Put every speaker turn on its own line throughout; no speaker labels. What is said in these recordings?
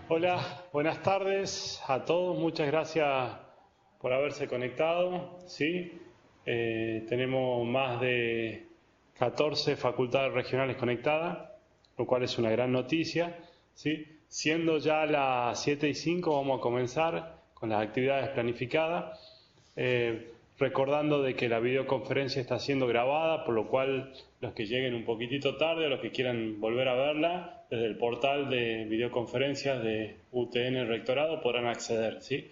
Hola, buenas tardes a todos. Muchas gracias por haberse conectado. ¿Sí? Tenemos más de 14 facultades regionales conectadas, lo cual es una gran noticia. ¿Sí? Siendo ya las 7:05, vamos a comenzar con las actividades planificadas. Recordando de que la videoconferencia está siendo grabada, por lo cual los que lleguen un poquitito tarde o los que quieran volver a verla, desde el portal de videoconferencias de UTN Rectorado podrán acceder, ¿sí?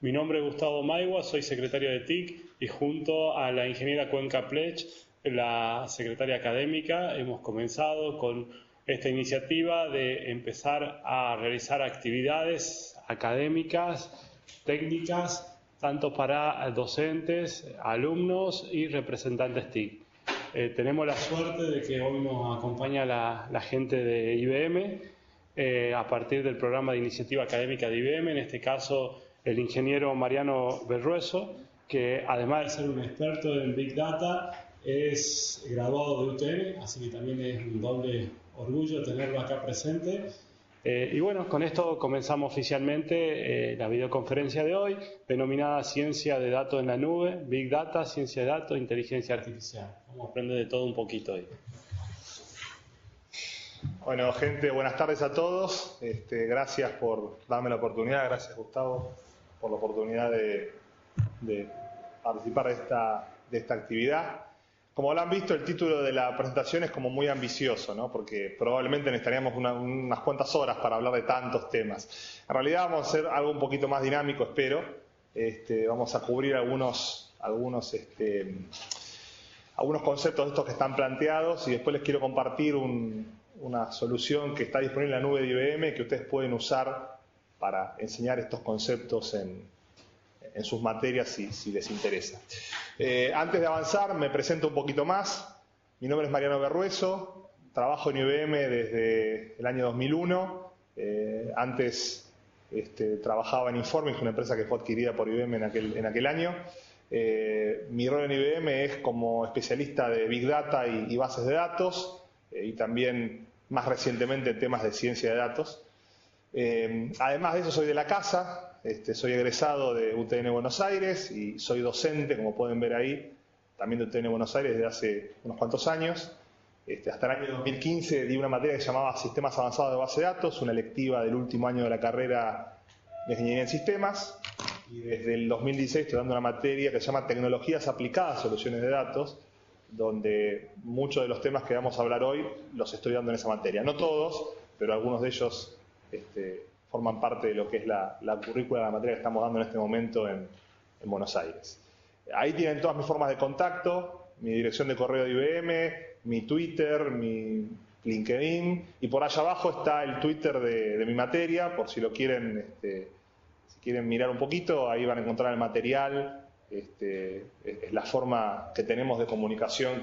Mi nombre es Gustavo Maigua, soy secretario de TIC y junto a la ingeniera Cuenca Plech, la secretaria académica, hemos comenzado con esta iniciativa de empezar a realizar actividades académicas, técnicas, tanto para docentes, alumnos y representantes TIC. Tenemos la suerte de que hoy nos acompaña la gente de IBM a partir del programa de iniciativa académica de IBM, en este caso el ingeniero Mariano Berrueso, que además de ser un experto en Big Data, es graduado de UTN, así que también es un doble orgullo tenerlo acá presente. Y bueno, con esto comenzamos oficialmente la videoconferencia de hoy, denominada Ciencia de Datos en la Nube, Big Data, Ciencia de Datos, Inteligencia Artificial. Vamos a aprender de todo un poquito hoy.
Bueno, gente, buenas tardes a todos. Gracias por darme la oportunidad, gracias Gustavo por la oportunidad de participar de esta actividad. Como lo han visto, el título de la presentación es como muy ambicioso, ¿no? Porque probablemente necesitaríamos unas cuantas horas para hablar de tantos temas. En realidad vamos a hacer algo un poquito más dinámico, espero. Vamos a cubrir algunos conceptos de estos que están planteados y después les quiero compartir una solución que está disponible en la nube de IBM que ustedes pueden usar para enseñar estos conceptos en sus materias si les interesa. Antes de avanzar, me presento un poquito más. Mi nombre es Mariano Berrueso, trabajo en IBM desde el año 2001. Antes trabajaba en Informix, una empresa que fue adquirida por IBM en aquel año. Mi rol en IBM es como especialista de Big Data y bases de datos, y también más recientemente en temas de ciencia de datos. Además de eso, soy de la casa. Soy egresado de UTN Buenos Aires y soy docente, como pueden ver ahí, también de UTN Buenos Aires desde hace unos cuantos años. Hasta el año 2015 di una materia que se llamaba Sistemas Avanzados de Base de Datos, una electiva del último año de la carrera de Ingeniería en Sistemas. Y desde el 2016 estoy dando una materia que se llama Tecnologías Aplicadas a Soluciones de Datos, donde muchos de los temas que vamos a hablar hoy los estoy dando en esa materia. No todos, pero algunos de ellos forman parte de lo que es la currícula de la materia que estamos dando en este momento en Buenos Aires. Ahí tienen todas mis formas de contacto, mi dirección de correo de IBM, mi Twitter, mi LinkedIn, y por allá abajo está el Twitter de mi materia, por si lo quieren, si quieren mirar un poquito, ahí van a encontrar el material. Es la forma que tenemos de comunicación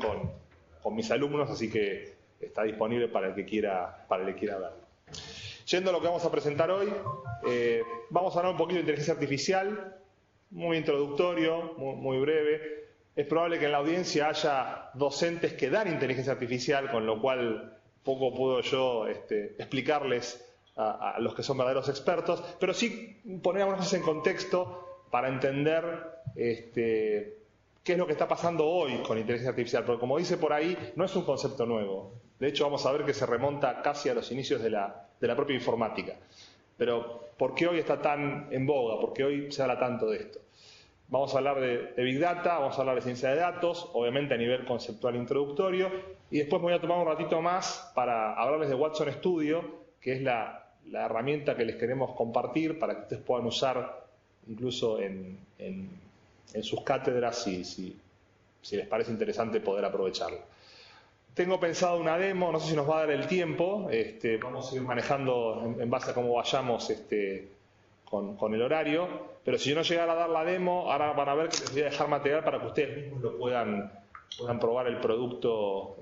con mis alumnos, así que está disponible para el que quiera verlo. Yendo a lo que vamos a presentar hoy, vamos a hablar un poquito de inteligencia artificial, muy introductorio, muy breve. Es probable que en la audiencia haya docentes que dan inteligencia artificial, con lo cual poco puedo yo explicarles a los que son verdaderos expertos, pero sí poner algunas cosas en contexto para entender qué es lo que está pasando hoy con inteligencia artificial, porque como dice por ahí, no es un concepto nuevo. De hecho, vamos a ver que se remonta casi a los inicios de la propia informática. Pero, ¿por qué hoy está tan en boga? ¿Por qué hoy se habla tanto de esto? Vamos a hablar de Big Data, vamos a hablar de ciencia de datos, obviamente a nivel conceptual introductorio, y después me voy a tomar un ratito más para hablarles de Watson Studio, que es la herramienta que les queremos compartir para que ustedes puedan usar incluso en sus cátedras si les parece interesante poder aprovecharla. Tengo pensado una demo, no sé si nos va a dar el tiempo, vamos a ir manejando en base a cómo vayamos con el horario, pero si yo no llegara a dar la demo, ahora van a ver que les voy a dejar material para que ustedes mismos lo puedan probar el producto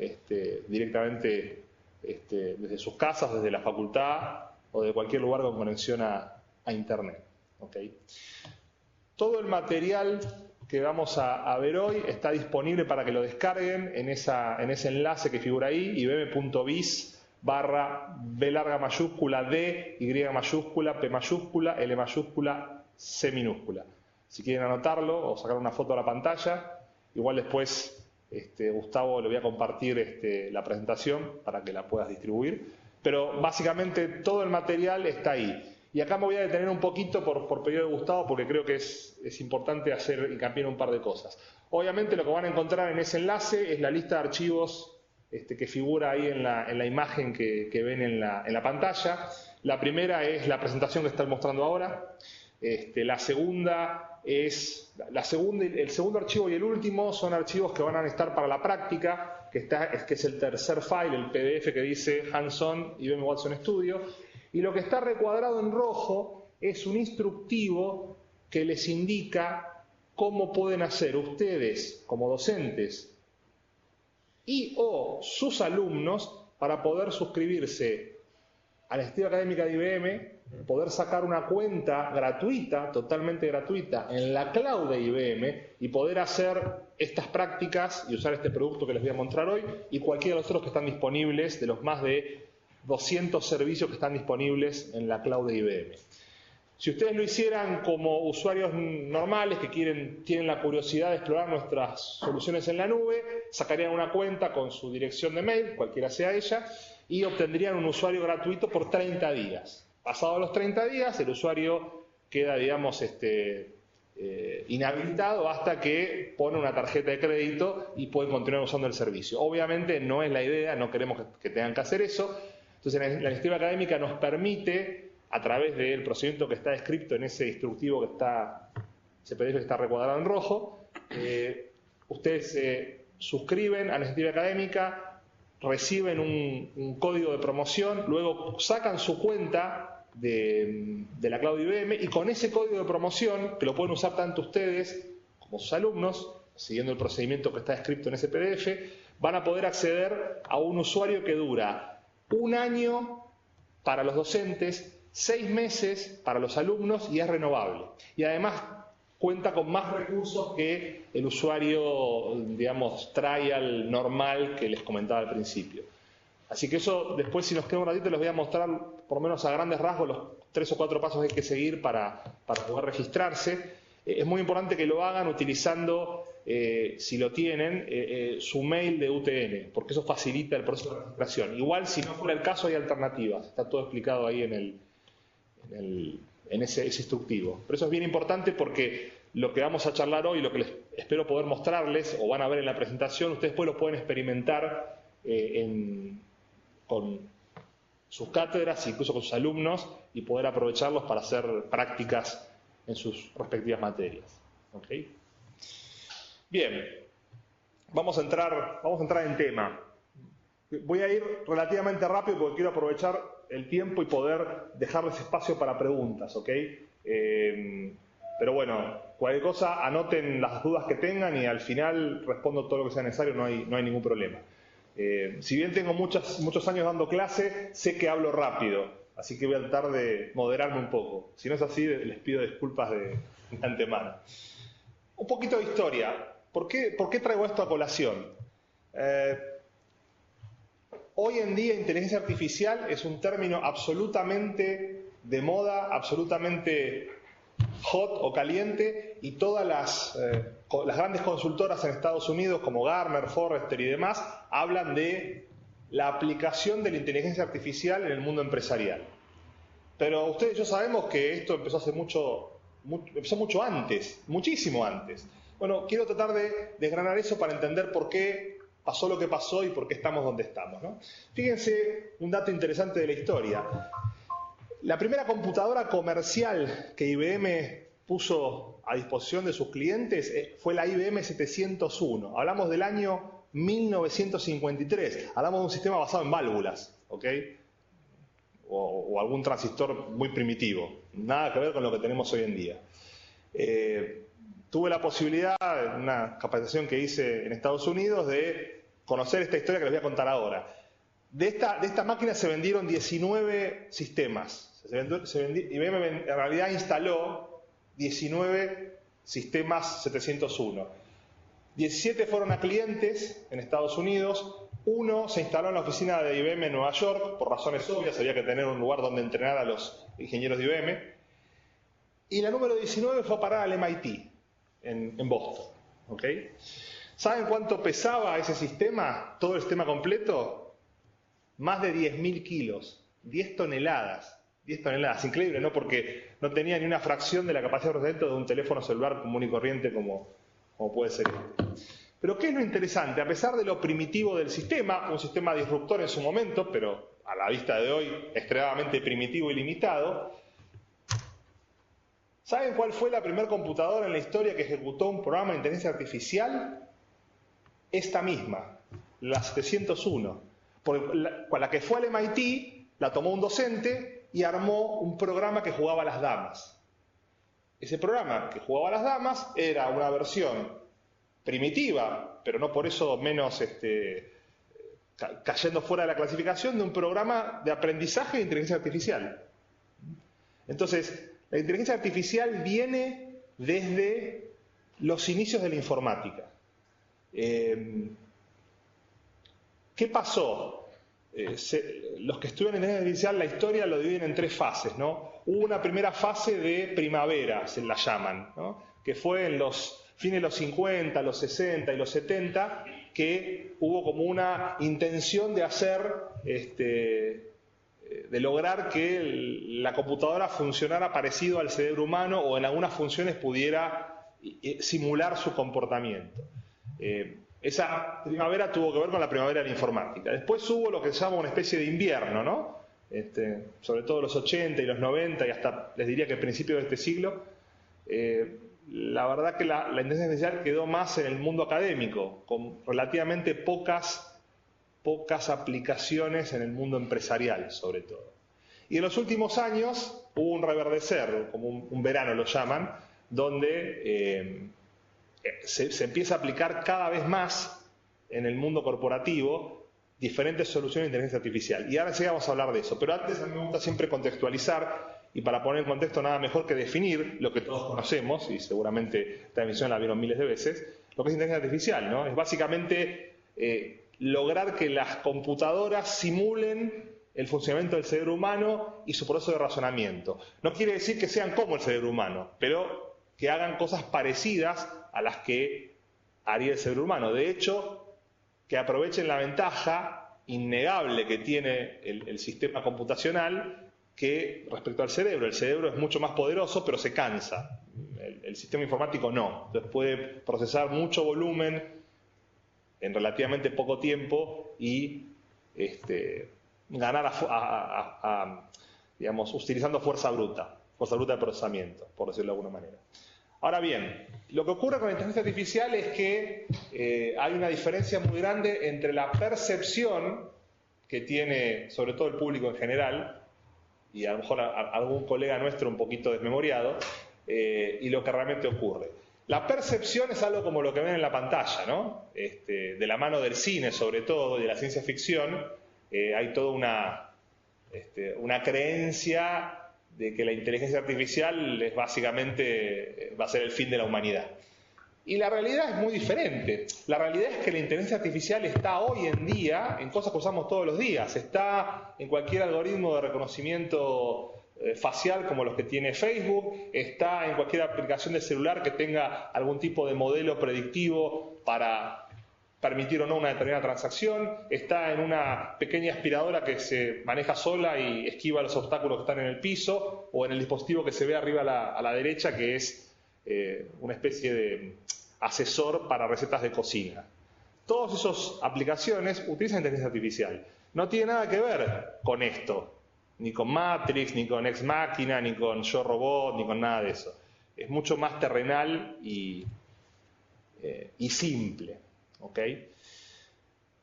directamente desde sus casas, desde la facultad o de cualquier lugar con conexión a Internet. ¿Okay? Todo el material que vamos a ver hoy está disponible para que lo descarguen en ese enlace que figura ahí, ibm.biz barra B larga mayúscula D, Y mayúscula, P mayúscula, L mayúscula, C minúscula. Si quieren anotarlo o sacar una foto a la pantalla, igual después Gustavo le voy a compartir la presentación para que la puedas distribuir. Pero básicamente todo el material está ahí. Y acá me voy a detener un poquito por pedido de Gustavo porque creo que es importante hacer hincapié en un par de cosas. Obviamente lo que van a encontrar en ese enlace es la lista de archivos que figura ahí en la imagen que ven en la pantalla. La primera es la presentación que están mostrando ahora. El segundo archivo y el último son archivos que van a estar para la práctica, que es el tercer file, el PDF que dice Hands-on IBM Watson Studio. Y lo que está recuadrado en rojo es un instructivo que les indica cómo pueden hacer ustedes como docentes y o sus alumnos para poder suscribirse a la Iniciativa Académica de IBM, poder sacar una cuenta gratuita, totalmente gratuita, en la cloud de IBM y poder hacer estas prácticas y usar este producto que les voy a mostrar hoy y cualquiera de los otros que están disponibles, de los más de 200 servicios que están disponibles en la cloud de IBM. Si ustedes lo hicieran como usuarios normales que tienen la curiosidad de explorar nuestras soluciones en la nube, sacarían una cuenta con su dirección de mail, cualquiera sea ella, y obtendrían un usuario gratuito por 30 días. Pasados los 30 días, el usuario queda, digamos, inhabilitado hasta que pone una tarjeta de crédito y pueden continuar usando el servicio. Obviamente no es la idea, no queremos que tengan que hacer eso. Entonces la iniciativa académica nos permite, a través del procedimiento que está descrito en ese instructivo ese PDF que está recuadrado en rojo, ustedes se suscriben a la iniciativa académica, reciben un código de promoción, luego sacan su cuenta de la cloud IBM y con ese código de promoción, que lo pueden usar tanto ustedes como sus alumnos, siguiendo el procedimiento que está descrito en ese PDF, van a poder acceder a un usuario que dura 1 año para los docentes, 6 meses para los alumnos y es renovable. Y además cuenta con más recursos que el usuario, digamos, trial normal que les comentaba al principio. Así que eso después, si nos queda un ratito, les voy a mostrar por lo menos a grandes rasgos los 3 o 4 pasos que hay que seguir para poder registrarse. Es muy importante que lo hagan utilizando, si lo tienen, su mail de UTN, porque eso facilita el proceso de registración. Igual, si no fuera el caso, hay alternativas. Está todo explicado ahí en ese instructivo. Pero eso es bien importante porque lo que vamos a charlar hoy, lo que les espero poder mostrarles, o van a ver en la presentación, ustedes después lo pueden experimentar con sus cátedras, incluso con sus alumnos, y poder aprovecharlos para hacer prácticas en sus respectivas materias. ¿Okay? Bien, vamos a entrar en tema. Voy a ir relativamente rápido porque quiero aprovechar el tiempo y poder dejarles espacio para preguntas, ¿ok? Pero bueno, cualquier cosa, anoten las dudas que tengan y al final respondo todo lo que sea necesario, no hay ningún problema. Si bien tengo muchos años dando clase, sé que hablo rápido, así que voy a tratar de moderarme un poco. Si no es así, les pido disculpas de antemano. Un poquito de historia. ¿Por qué traigo esto a colación? Hoy en día inteligencia artificial es un término absolutamente de moda, absolutamente hot o caliente, y todas las grandes consultoras en Estados Unidos como Gartner, Forrester y demás hablan de la aplicación de la inteligencia artificial en el mundo empresarial. Pero ustedes y yo sabemos que esto empezó mucho antes, muchísimo antes. Bueno, quiero tratar de desgranar eso para entender por qué pasó lo que pasó y por qué estamos donde estamos, ¿no? Fíjense un dato interesante de la historia. La primera computadora comercial que IBM puso a disposición de sus clientes fue la IBM 701. Hablamos del año 1953. Hablamos de un sistema basado en válvulas, ¿ok? O algún transistor muy primitivo. Nada que ver con lo que tenemos hoy en día. Tuve la posibilidad, en una capacitación que hice en Estados Unidos, de conocer esta historia que les voy a contar ahora. De esta máquina se vendieron 19 sistemas. IBM en realidad instaló 19 sistemas 701. 17 fueron a clientes en Estados Unidos, Uno se instaló en la oficina de IBM en Nueva York, por razones obvias, había que tener un lugar donde entrenar a los ingenieros de IBM. Y la número 19 fue a parar al MIT, en Boston. ¿Okay? ¿Saben cuánto pesaba ese sistema, todo el sistema completo? Más de 10.000 kilos, 10 toneladas. 10 toneladas, increíble, ¿no? Porque no tenía ni una fracción de la capacidad de procesamiento de un teléfono celular común y corriente como puede ser este. Pero ¿qué es lo interesante? A pesar de lo primitivo del sistema, un sistema disruptor en su momento, pero a la vista de hoy extremadamente primitivo y limitado, ¿saben cuál fue la primera computadora en la historia que ejecutó un programa de inteligencia artificial? Esta misma, la 701. Con la que fue al MIT, la tomó un docente y armó un programa que jugaba a las damas. Ese programa que jugaba a las damas era una versión primitiva, pero no por eso menos cayendo fuera de la clasificación, de un programa de aprendizaje de inteligencia artificial. Entonces, la inteligencia artificial viene desde los inicios de la informática. ¿Qué pasó? Los que estudian inteligencia artificial, la historia lo dividen en 3 fases, ¿no? Hubo una primera fase de primavera, se la llaman, ¿no? Que fue en los fines de los 50, los 60 y los 70, que hubo como una intención de hacer, de lograr que la computadora funcionara parecido al cerebro humano o en algunas funciones pudiera simular su comportamiento. Esa primavera tuvo que ver con la primavera de la informática. Después hubo lo que se llama una especie de invierno, ¿no? Sobre todo los 80 y los 90 y hasta les diría que a principios de este siglo. La verdad que la inteligencia artificial quedó más en el mundo académico, con relativamente pocas aplicaciones en el mundo empresarial, sobre todo. Y en los últimos años hubo un reverdecer, como un verano lo llaman, donde se empieza a aplicar cada vez más en el mundo corporativo diferentes soluciones de inteligencia artificial. Y ahora sí vamos a hablar de eso. Pero antes a mí me gusta siempre contextualizar, y para poner en contexto nada mejor que definir lo que todos conocemos, y seguramente esta emisión la vieron miles de veces, lo que es inteligencia artificial, ¿no? Es básicamente lograr que las computadoras simulen el funcionamiento del cerebro humano y su proceso de razonamiento. No quiere decir que sean como el cerebro humano, pero que hagan cosas parecidas a las que haría el cerebro humano. De hecho, que aprovechen la ventaja innegable que tiene el sistema computacional que respecto al cerebro. El cerebro es mucho más poderoso, pero se cansa. El sistema informático no. Entonces puede procesar mucho volumen en relativamente poco tiempo y ganar digamos, utilizando fuerza bruta de procesamiento, por decirlo de alguna manera. Ahora bien, lo que ocurre con la inteligencia artificial es que hay una diferencia muy grande entre la percepción que tiene, sobre todo el público en general, y a lo mejor algún colega nuestro un poquito desmemoriado, y lo que realmente ocurre. La percepción es algo como lo que ven en la pantalla, ¿no? De la mano del cine, sobre todo, y de la ciencia ficción, hay toda una creencia de que la inteligencia artificial es básicamente va a ser el fin de la humanidad. Y la realidad es muy diferente. La realidad es que la inteligencia artificial está hoy en día en cosas que usamos todos los días. Está en cualquier algoritmo de reconocimiento facial como los que tiene Facebook, está en cualquier aplicación de celular que tenga algún tipo de modelo predictivo para permitir o no una determinada transacción, está en una pequeña aspiradora que se maneja sola y esquiva los obstáculos que están en el piso, o en el dispositivo que se ve arriba a la derecha, que es una especie de asesor para recetas de cocina. Todas esas aplicaciones utilizan inteligencia artificial. No tiene nada que ver con esto, ni con Matrix, ni con Ex Machina, ni con Yo Robot, ni con nada de eso. Es mucho más terrenal y simple. ¿Ok?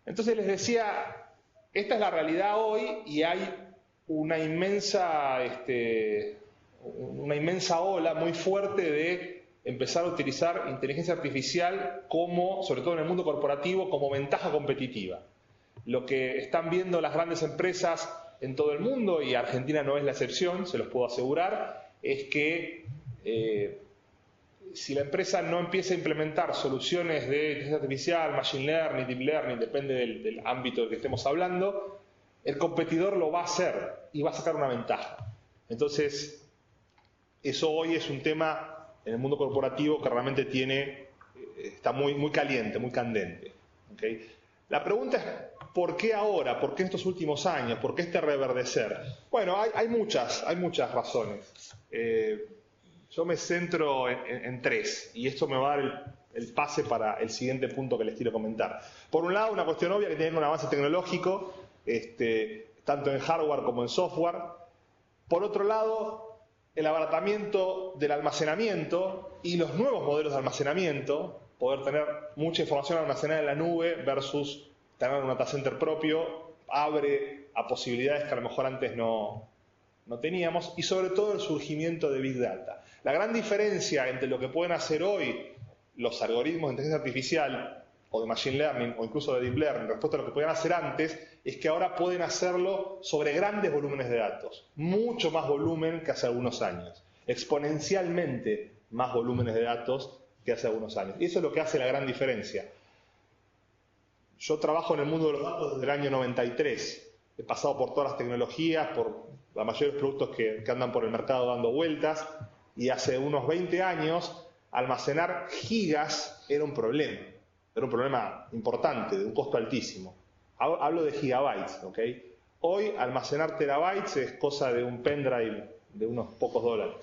Entonces les decía, esta es la realidad hoy y hay una inmensa ola muy fuerte de empezar a utilizar inteligencia artificial como, sobre todo en el mundo corporativo, como ventaja competitiva. Lo que están viendo las grandes empresas en todo el mundo, y Argentina no es la excepción, se los puedo asegurar, es que si la empresa no empieza a implementar soluciones de inteligencia artificial, machine learning, deep learning, depende del ámbito del que estemos hablando, el competidor lo va a hacer y va a sacar una ventaja. Entonces, eso hoy es un tema en el mundo corporativo que realmente está muy caliente, muy candente. ¿Okay? La pregunta es, ¿por qué ahora? ¿Por qué estos últimos años? ¿Por qué este reverdecer? Bueno, hay muchas razones. Yo me centro en tres, y esto me va a dar el pase para el siguiente punto que les quiero comentar. Por un lado, una cuestión obvia que tiene un avance tecnológico, tanto en hardware como en software. Por otro lado, el abaratamiento del almacenamiento y los nuevos modelos de almacenamiento, poder tener mucha información almacenada en la nube versus tener un data center propio, abre a posibilidades que a lo mejor antes no teníamos, y sobre todo el surgimiento de Big Data. La gran diferencia entre lo que pueden hacer hoy los algoritmos de inteligencia artificial o de machine learning o incluso de deep learning respecto a lo que podían hacer antes, es que ahora pueden hacerlo sobre grandes volúmenes de datos, mucho más volumen que hace algunos años, exponencialmente más volúmenes de datos que hace algunos años. Y eso es lo que hace la gran diferencia. Yo trabajo en el mundo de los datos desde el año 93. He pasado por todas las tecnologías, por los mayores productos que andan por el mercado dando vueltas, y hace unos 20 años almacenar gigas era un problema importante, de un costo altísimo. Hablo de gigabytes, ¿ok? Hoy almacenar terabytes es cosa de un pendrive de unos pocos dólares,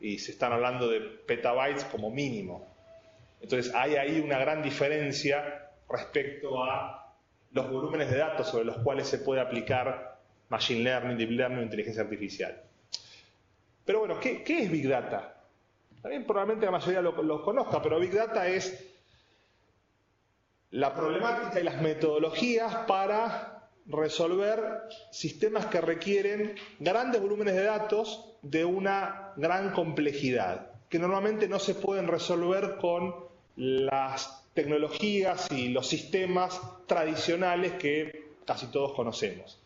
y se están hablando de petabytes como mínimo. Entonces hay ahí una gran diferencia respecto a los volúmenes de datos sobre los cuales se puede aplicar machine learning, deep learning o inteligencia artificial. Pero bueno, ¿qué es Big Data? También probablemente la mayoría lo conozca, pero Big Data es la problemática y las metodologías para resolver sistemas que requieren grandes volúmenes de datos de una gran complejidad, que normalmente no se pueden resolver con las tecnologías y los sistemas tradicionales que casi todos conocemos.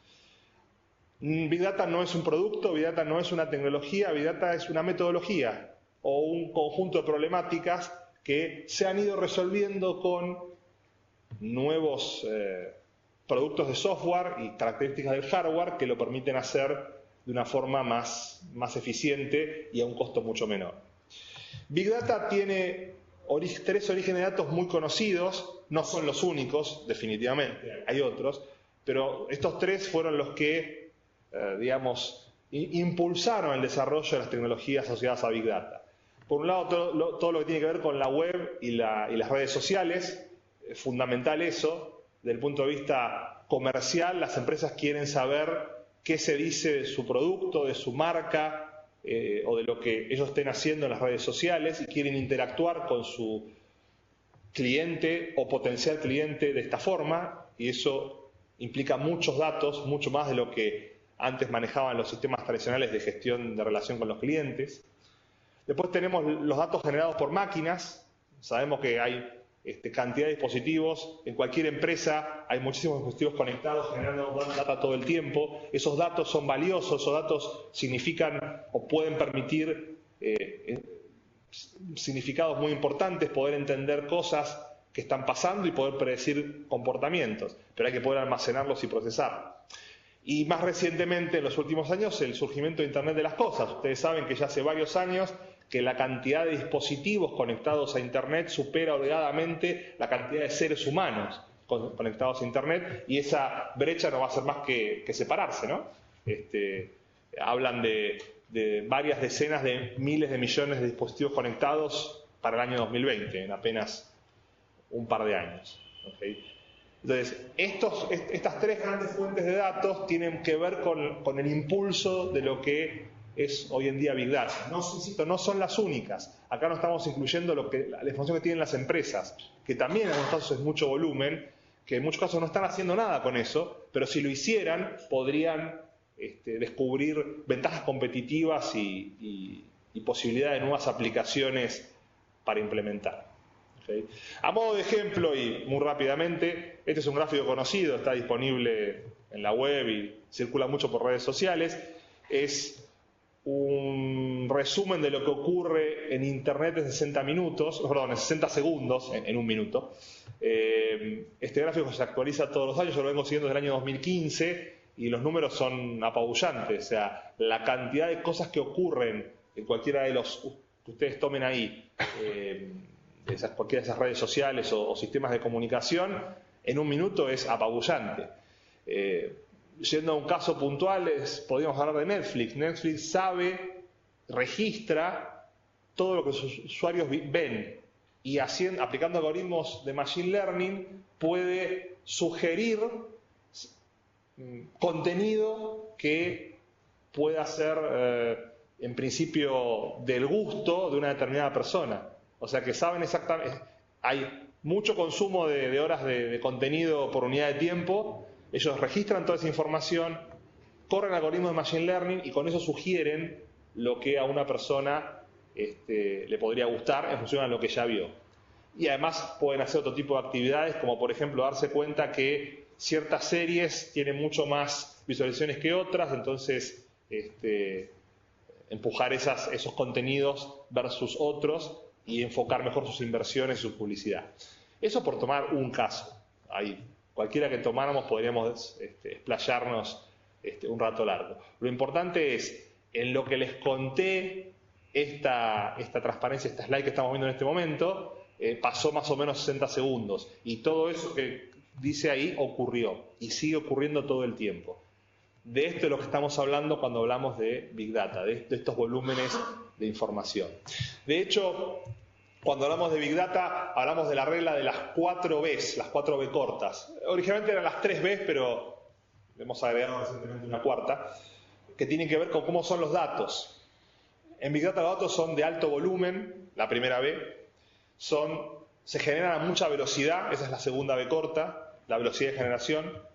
Big Data no es un producto, Big Data no es una tecnología, Big Data es una metodología o un conjunto de problemáticas que se han ido resolviendo con nuevos productos de software y características del hardware que lo permiten hacer de una forma más eficiente y a un costo mucho menor. Big Data tiene tres orígenes de datos muy conocidos, no son los únicos, definitivamente, hay otros, pero estos tres fueron los que impulsaron el desarrollo de las tecnologías asociadas a Big Data. Por un lado, todo lo que tiene que ver con la web y las redes sociales, es fundamental eso. Desde el punto de vista comercial, las empresas quieren saber qué se dice de su producto, de su marca, o de lo que ellos estén haciendo en las redes sociales, y quieren interactuar con su cliente o potencial cliente de esta forma, y eso implica muchos datos, mucho más de lo que antes manejaban los sistemas tradicionales de gestión de relación con los clientes. Después tenemos los datos generados por máquinas. Sabemos que hay cantidad de dispositivos. En cualquier empresa hay muchísimos dispositivos conectados generando data todo el tiempo. Esos datos son valiosos, esos datos significan o pueden permitir significados muy importantes, poder entender cosas que están pasando y poder predecir comportamientos, pero hay que poder almacenarlos y procesarlos. Y más recientemente, en los últimos años, el surgimiento de Internet de las cosas. Ustedes saben que ya hace varios años que la cantidad de dispositivos conectados a Internet supera holgadamente la cantidad de seres humanos conectados a Internet, y esa brecha no va a ser más que separarse, ¿no? Hablan de varias decenas de miles de millones de dispositivos conectados para el año 2020, en apenas un par de años. ¿Okay? Entonces, estas tres grandes fuentes de datos tienen que ver con el impulso de lo que es hoy en día Big Data. No, insisto, no son las únicas. Acá no estamos incluyendo la información que tienen las empresas, que también en algunos casos es mucho volumen, que en muchos casos no están haciendo nada con eso, pero si lo hicieran, podrían descubrir ventajas competitivas y posibilidad de nuevas aplicaciones para implementar. ¿Okay? A modo de ejemplo, y muy rápidamente, este es un gráfico conocido, está disponible en la web y circula mucho por redes sociales. Es un resumen de lo que ocurre en Internet en 60 minutos, perdón, en 60 segundos, en un minuto. Este gráfico se actualiza todos los años, yo lo vengo siguiendo desde el año 2015 y los números son apabullantes. O sea, la cantidad de cosas que ocurren en cualquiera de los que ustedes tomen ahí, cualquiera de esas redes sociales o sistemas de comunicación, en un minuto es apabullante. Yendo a un caso puntual, podríamos hablar de Netflix. Netflix registra todo lo que sus usuarios ven y aplicando algoritmos de Machine Learning puede sugerir contenido que pueda ser en principio del gusto de una determinada persona. O sea que saben exactamente, hay mucho consumo de horas de contenido por unidad de tiempo. Ellos registran toda esa información, corren algoritmos de Machine Learning y con eso sugieren lo que a una persona le podría gustar en función a lo que ya vio. Y además pueden hacer otro tipo de actividades, como por ejemplo darse cuenta que ciertas series tienen mucho más visualizaciones que otras, entonces empujar esos contenidos versus otros y enfocar mejor sus inversiones y su publicidad. Eso por tomar un caso. Ahí, cualquiera que tomáramos podríamos explayarnos un rato largo. Lo importante es, en lo que les conté, esta transparencia, esta slide que estamos viendo en este momento, pasó más o menos 60 segundos. Y todo eso que dice ahí ocurrió y sigue ocurriendo todo el tiempo. De esto es lo que estamos hablando cuando hablamos de Big Data, de estos volúmenes de información. De hecho, cuando hablamos de Big Data, hablamos de la regla de las 4 Bs, las 4 B cortas. Originalmente eran las 3 Bs, pero hemos agregado recientemente una cuarta, que tienen que ver con cómo son los datos. En Big Data los datos son de alto volumen, la primera B, se generan a mucha velocidad, esa es la segunda B corta, la velocidad de generación.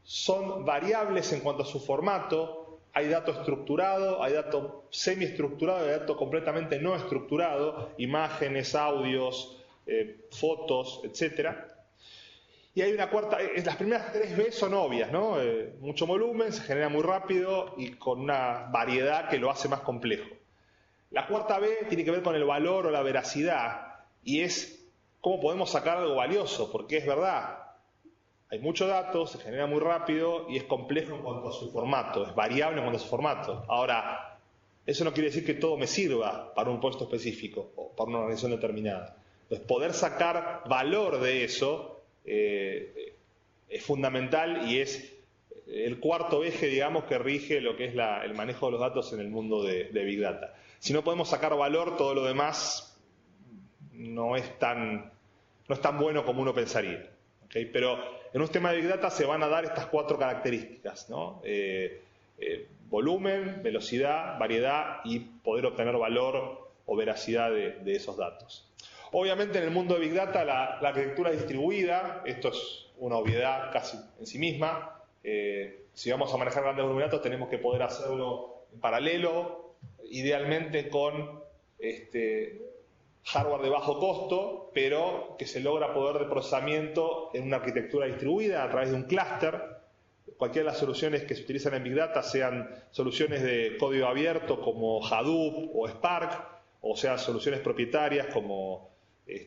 Son variables en cuanto a su formato, hay dato estructurado, hay dato semiestructurado, hay dato completamente no estructurado, imágenes, audios, fotos, etc. Y hay una cuarta, las primeras 3 B son obvias, ¿no? Mucho volumen, se genera muy rápido y con una variedad que lo hace más complejo. La cuarta B tiene que ver con el valor o la veracidad y es cómo podemos sacar algo valioso, porque es verdad. Hay muchos datos, se genera muy rápido y es complejo en cuanto a su formato, es variable en cuanto a su formato. Ahora, eso no quiere decir que todo me sirva para un puesto específico o para una organización determinada. Entonces, poder sacar valor de eso es fundamental y es el cuarto eje, digamos, que rige lo que es el manejo de los datos en el mundo de Big Data. Si no podemos sacar valor, todo lo demás no es tan bueno como uno pensaría. ¿Okay? Pero en un sistema de Big Data se van a dar estas 4 características, ¿no? Volumen, velocidad, variedad y poder obtener valor o veracidad de esos datos. Obviamente en el mundo de Big Data la arquitectura distribuida, esto es una obviedad casi en sí misma. Si vamos a manejar grandes volúmenes de datos tenemos que poder hacerlo en paralelo, idealmente con hardware de bajo costo, pero que se logra poder de procesamiento en una arquitectura distribuida a través de un clúster. Cualquiera de las soluciones que se utilizan en Big Data, sean soluciones de código abierto como Hadoop o Spark, o sean soluciones propietarias como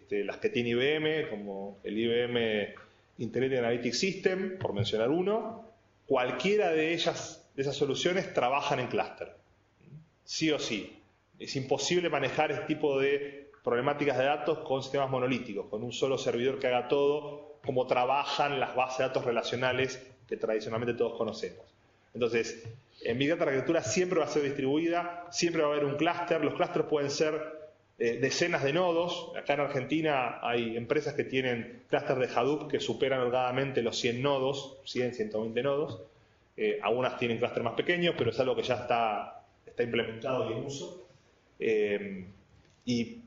las que tiene IBM, como el IBM Integrated Analytics System, por mencionar uno, cualquiera de esas soluciones trabajan en clúster. Sí o sí. Es imposible manejar este tipo de problemáticas de datos con sistemas monolíticos, con un solo servidor que haga todo, como trabajan las bases de datos relacionales que tradicionalmente todos conocemos. Entonces, en Big Data la arquitectura siempre va a ser distribuida, siempre va a haber un clúster. Los clústeres pueden ser decenas de nodos. Acá en Argentina hay empresas que tienen clústeres de Hadoop que superan holgadamente los 100 nodos, 100, 120 nodos. Algunas tienen clústeres más pequeños, pero es algo que ya está implementado y en uso. Y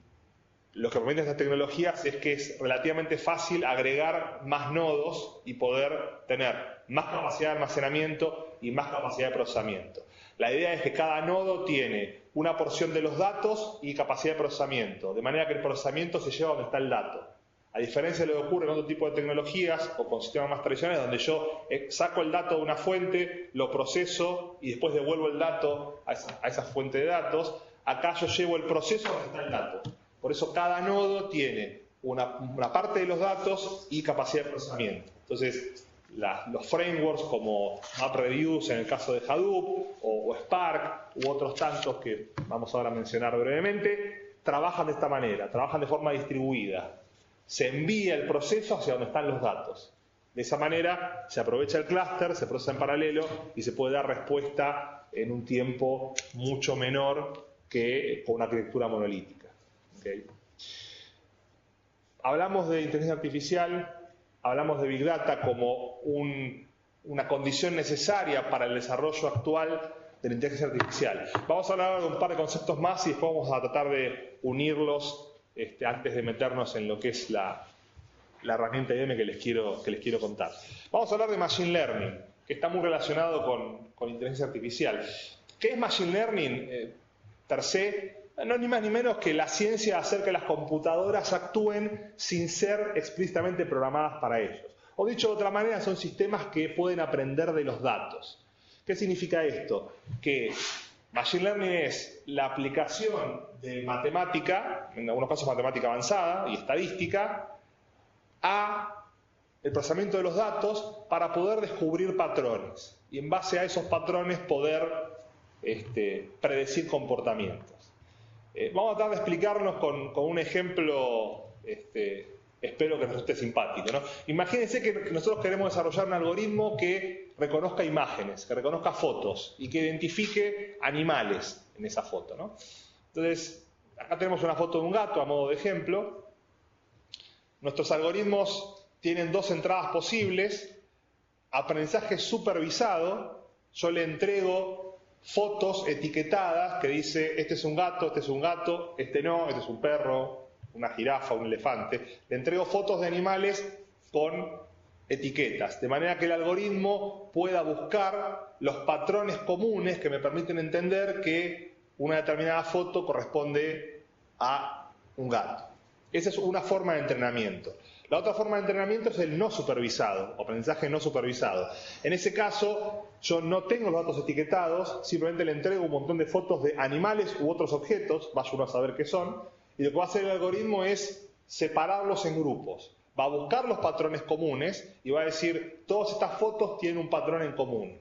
lo que permiten estas tecnologías es que es relativamente fácil agregar más nodos y poder tener más capacidad de almacenamiento y más capacidad de procesamiento. La idea es que cada nodo tiene una porción de los datos y capacidad de procesamiento, de manera que el procesamiento se lleva donde está el dato. A diferencia de lo que ocurre con otro tipo de tecnologías o con sistemas más tradicionales, donde yo saco el dato de una fuente, lo proceso y después devuelvo el dato a esa fuente de datos, acá yo llevo el proceso donde está el dato. Por eso cada nodo tiene una parte de los datos y capacidad de procesamiento. Entonces, los frameworks como MapReduce en el caso de Hadoop o Spark u otros tantos que vamos ahora a mencionar brevemente, trabajan de esta manera, trabajan de forma distribuida. Se envía el proceso hacia donde están los datos. De esa manera se aprovecha el clúster, se procesa en paralelo y se puede dar respuesta en un tiempo mucho menor que con una arquitectura monolítica. ¿Okay? Hablamos de inteligencia artificial, hablamos de Big Data como una condición necesaria para el desarrollo actual de la inteligencia artificial. Vamos a hablar de un par de conceptos más y después vamos a tratar de unirlos antes de meternos en lo que es la herramienta IBM que les quiero contar. Vamos a hablar de Machine Learning, que está muy relacionado con inteligencia artificial. ¿Qué es Machine Learning? Per se, no es ni más ni menos que la ciencia acerca de las computadoras actúen sin ser explícitamente programadas para ellos. O dicho de otra manera, son sistemas que pueden aprender de los datos. ¿Qué significa esto? Que Machine Learning es la aplicación de matemática, en algunos casos matemática avanzada y estadística, a el procesamiento de los datos para poder descubrir patrones y en base a esos patrones poder predecir comportamientos. Vamos a tratar de explicarnos con un ejemplo, espero que nos esté simpático, ¿no? Imagínense que nosotros queremos desarrollar un algoritmo que reconozca imágenes, que reconozca fotos y que identifique animales en esa foto, ¿no? Entonces, acá tenemos una foto de un gato a modo de ejemplo. Nuestros algoritmos tienen dos entradas posibles. Aprendizaje supervisado, yo le entrego fotos etiquetadas que dice este es un gato, este no, este es un perro, una jirafa, un elefante. Le entrego fotos de animales con etiquetas, de manera que el algoritmo pueda buscar los patrones comunes que me permiten entender que una determinada foto corresponde a un gato. Esa es una forma de entrenamiento. La otra forma de entrenamiento es el no supervisado, aprendizaje no supervisado. En ese caso, yo no tengo los datos etiquetados, simplemente le entrego un montón de fotos de animales u otros objetos, vaya uno a saber qué son, y lo que va a hacer el algoritmo es separarlos en grupos. Va a buscar los patrones comunes y va a decir, todas estas fotos tienen un patrón en común.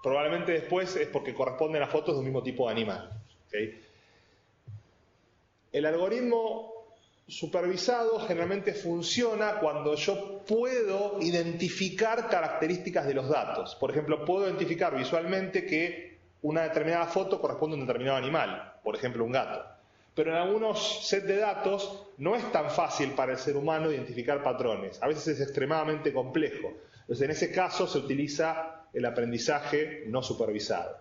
Probablemente después es porque corresponden a fotos de un mismo tipo de animal. ¿Okay? El algoritmo supervisado generalmente funciona cuando yo puedo identificar características de los datos. Por ejemplo, puedo identificar visualmente que una determinada foto corresponde a un determinado animal, por ejemplo un gato. Pero en algunos sets de datos no es tan fácil para el ser humano identificar patrones. A veces es extremadamente complejo. Entonces, en ese caso se utiliza el aprendizaje no supervisado.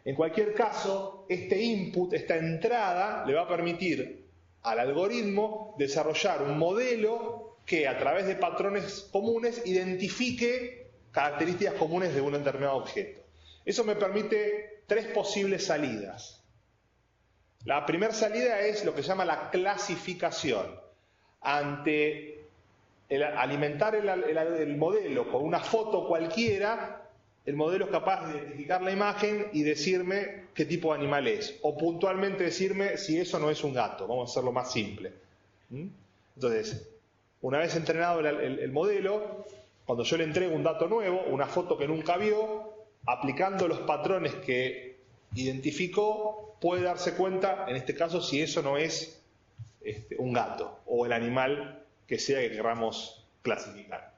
En cualquier caso, este input, esta entrada, le va a permitir al algoritmo desarrollar un modelo que a través de patrones comunes identifique características comunes de un determinado objeto. Eso me permite tres posibles salidas. La primera salida es lo que se llama la clasificación. Ante alimentar el modelo con una foto cualquiera, el modelo es capaz de identificar la imagen y decirme qué tipo de animal es. O puntualmente decirme si eso no es un gato. Vamos a hacerlo más simple. Entonces, una vez entrenado el modelo, cuando yo le entrego un dato nuevo, una foto que nunca vio, aplicando los patrones que identificó, puede darse cuenta, en este caso, si eso no es un gato o el animal que sea que queramos clasificar.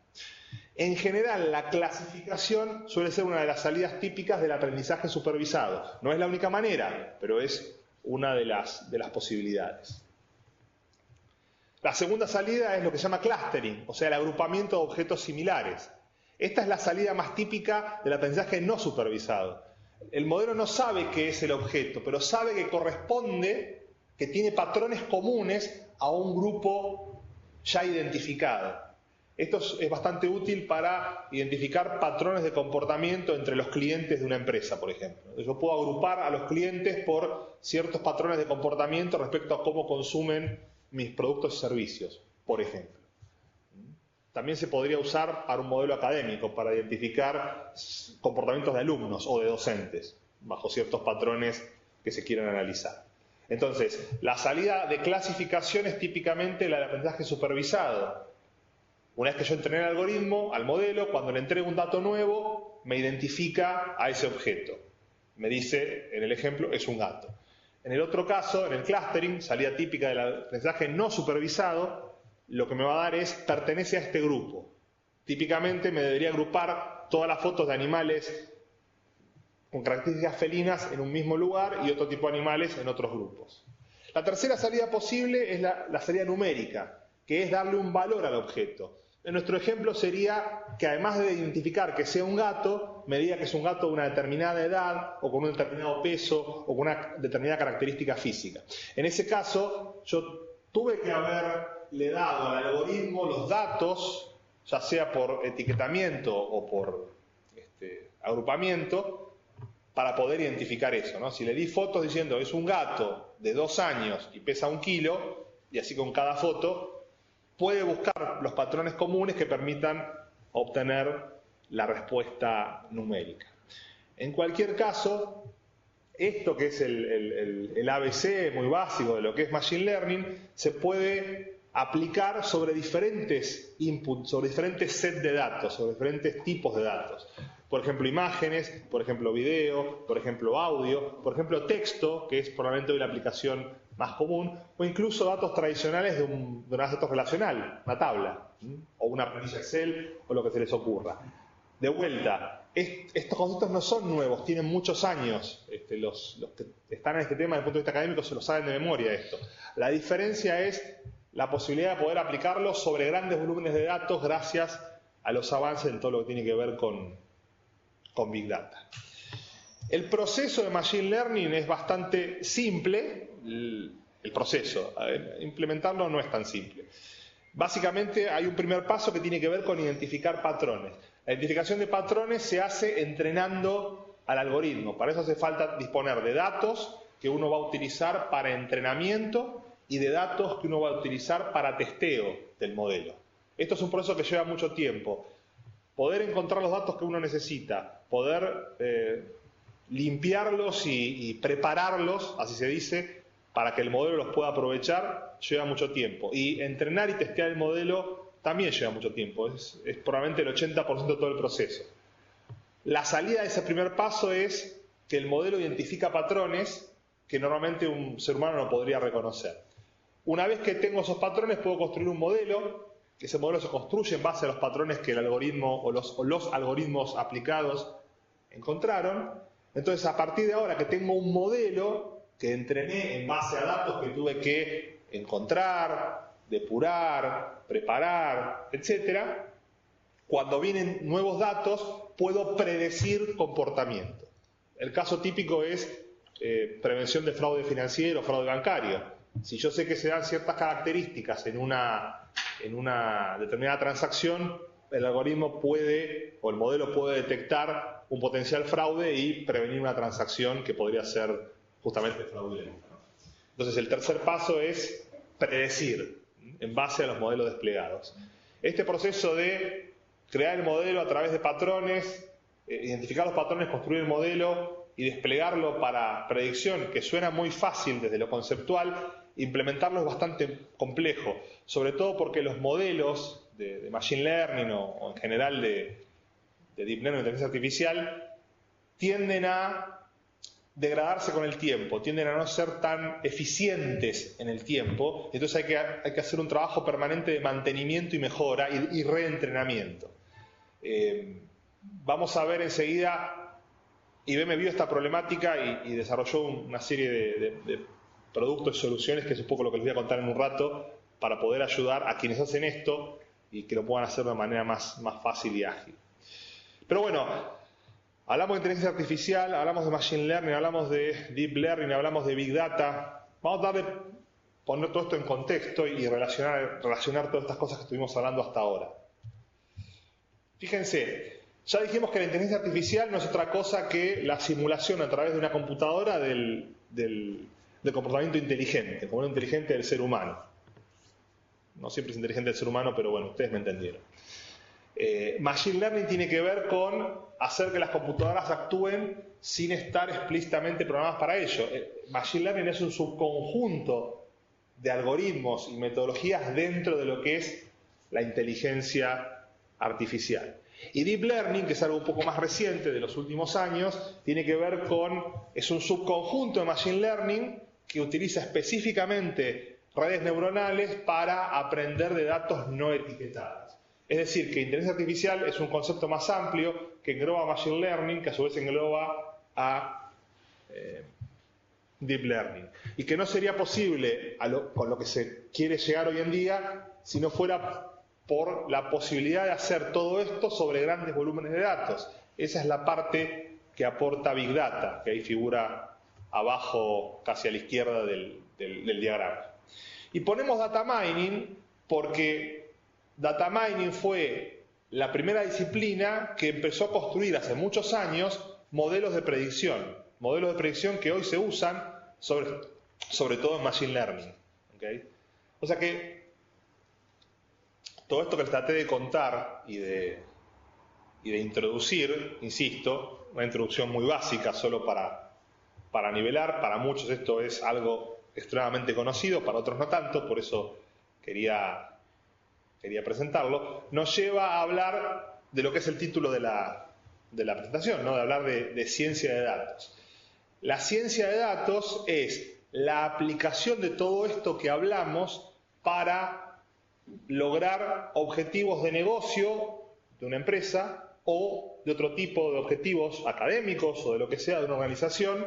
En general, la clasificación suele ser una de las salidas típicas del aprendizaje supervisado. No es la única manera, pero es una de las posibilidades. La segunda salida es lo que se llama clustering, o sea, el agrupamiento de objetos similares. Esta es la salida más típica del aprendizaje no supervisado. El modelo no sabe qué es el objeto, pero sabe que corresponde, que tiene patrones comunes a un grupo ya identificado. Esto es bastante útil para identificar patrones de comportamiento entre los clientes de una empresa, por ejemplo. Yo puedo agrupar a los clientes por ciertos patrones de comportamiento respecto a cómo consumen mis productos y servicios, por ejemplo. también se podría usar para un modelo académico, para identificar comportamientos de alumnos o de docentes, bajo ciertos patrones que se quieran analizar. Entonces, la salida de clasificación es típicamente la del aprendizaje supervisado. Una vez que yo entrené el algoritmo, al modelo, cuando le entrego un dato nuevo, me identifica a ese objeto. Me dice, en el ejemplo, es un gato. En el otro caso, en el clustering, salida típica del aprendizaje no supervisado, lo que me va a dar es, pertenece a este grupo. Típicamente me debería agrupar todas las fotos de animales con características felinas en un mismo lugar y otro tipo de animales en otros grupos. La tercera salida posible es la salida numérica, que es darle un valor al objeto. En nuestro ejemplo sería que además de identificar que sea un gato, me diga que es un gato de una determinada edad o con un determinado peso o con una determinada característica física. En ese caso, yo tuve que haberle dado al algoritmo los datos, ya sea por etiquetamiento o por agrupamiento, para poder identificar eso, ¿no? Si le di fotos diciendo es un gato de 2 años y pesa 1 kilo, y así con cada foto, puede buscar los patrones comunes que permitan obtener la respuesta numérica. En cualquier caso, esto que es el ABC muy básico de lo que es Machine Learning, se puede aplicar sobre diferentes inputs, sobre diferentes sets de datos, sobre diferentes tipos de datos. Por ejemplo, imágenes, por ejemplo, video, por ejemplo, audio, por ejemplo, texto, que es probablemente hoy la aplicación más común, o incluso datos tradicionales de una base de datos relacional, una tabla, o una planilla Excel, o lo que se les ocurra. De vuelta, estos conceptos no son nuevos, tienen muchos años. Los que están en este tema desde el punto de vista académico se lo saben de memoria esto. La diferencia es la posibilidad de poder aplicarlo sobre grandes volúmenes de datos gracias a los avances en todo lo que tiene que ver con Big Data. El proceso de Machine Learning es bastante simple, el proceso. Implementarlo no es tan simple. Básicamente hay un primer paso que tiene que ver con identificar patrones. La identificación de patrones se hace entrenando al algoritmo. Para eso hace falta disponer de datos que uno va a utilizar para entrenamiento y de datos que uno va a utilizar para testeo del modelo. Esto es un proceso que lleva mucho tiempo. Poder encontrar los datos que uno necesita, poder limpiarlos y prepararlos, así se dice, para que el modelo los pueda aprovechar, lleva mucho tiempo. Y entrenar y testear el modelo también lleva mucho tiempo, es probablemente el 80% de todo el proceso. La salida de ese primer paso es que el modelo identifica patrones que normalmente un ser humano no podría reconocer. Una vez que tengo esos patrones, puedo construir un modelo. Ese modelo se construye en base a los patrones que el algoritmo o los algoritmos aplicados encontraron. Entonces, a partir de ahora que tengo un modelo que entrené en base a datos que tuve que encontrar, depurar, preparar, etc., cuando vienen nuevos datos, puedo predecir comportamiento. El caso típico es prevención de fraude financiero, fraude bancario. Si yo sé que se dan ciertas características en una determinada transacción, el algoritmo puede, o el modelo puede detectar un potencial fraude y prevenir una transacción que podría ser justamente fraudulenta, ¿no? Entonces, el tercer paso es predecir en base a los modelos desplegados. Este proceso de crear el modelo a través de patrones, identificar los patrones, construir el modelo y desplegarlo para predicción, que suena muy fácil desde lo conceptual, implementarlo es bastante complejo, sobre todo porque los modelos de Machine Learning o en general de Deep Learning o inteligencia artificial tienden a degradarse con el tiempo, tienden a no ser tan eficientes en el tiempo, entonces hay que hacer un trabajo permanente de mantenimiento y mejora y reentrenamiento. Vamos a ver enseguida, IBM vio esta problemática y desarrolló una serie de productos y soluciones, que es un poco lo que les voy a contar en un rato, para poder ayudar a quienes hacen esto y que lo puedan hacer de manera más fácil y ágil. Pero bueno, hablamos de inteligencia artificial, hablamos de Machine Learning, hablamos de Deep Learning, hablamos de Big Data. Vamos a poner todo esto en contexto y relacionar todas estas cosas que estuvimos hablando hasta ahora. Fíjense, ya dijimos que la inteligencia artificial no es otra cosa que la simulación a través de una computadora del comportamiento inteligente, comportamiento inteligente del ser humano. No siempre es inteligente el ser humano, pero bueno, ustedes me entendieron. Machine Learning tiene que ver con hacer que las computadoras actúen sin estar explícitamente programadas para ello. Machine Learning es un subconjunto de algoritmos y metodologías dentro de lo que es la inteligencia artificial. Y Deep Learning, que es algo un poco más reciente de los últimos años, tiene que ver con, es un subconjunto de Machine Learning que utiliza específicamente redes neuronales para aprender de datos no etiquetados. Es decir, que inteligencia artificial es un concepto más amplio que engloba Machine Learning, que a su vez engloba a Deep Learning. Y que no sería posible con lo que se quiere llegar hoy en día si no fuera por la posibilidad de hacer todo esto sobre grandes volúmenes de datos. Esa es la parte que aporta Big Data, que ahí figura abajo, casi a la izquierda del diagrama. Y ponemos Data Mining porque Data Mining fue la primera disciplina que empezó a construir hace muchos años modelos de predicción que hoy se usan sobre todo en Machine Learning. ¿Okay? O sea que todo esto que les traté de contar y de introducir, insisto, una introducción muy básica solo para nivelar, para muchos esto es algo extremadamente conocido, para otros no tanto, por eso quería presentarlo, nos lleva a hablar de lo que es el título de la presentación, ¿no? De hablar de ciencia de datos. La ciencia de datos es la aplicación de todo esto que hablamos para lograr objetivos de negocio de una empresa o de otro tipo de objetivos académicos o de lo que sea de una organización,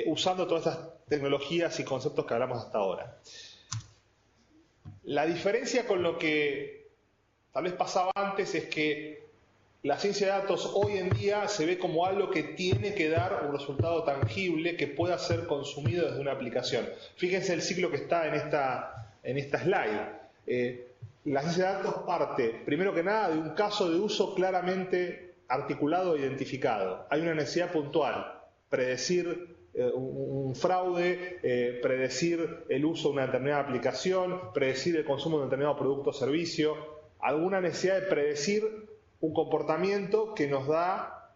usando todas estas tecnologías y conceptos que hablamos hasta ahora. La diferencia con lo que tal vez pasaba antes es que la ciencia de datos hoy en día se ve como algo que tiene que dar un resultado tangible que pueda ser consumido desde una aplicación. Fíjense el ciclo que está en esta slide. La ciencia de datos parte, primero que nada, de un caso de uso claramente articulado e identificado. Hay una necesidad puntual, predecir un fraude, predecir el uso de una determinada aplicación, predecir el consumo de un determinado producto o servicio, alguna necesidad de predecir un comportamiento que nos da,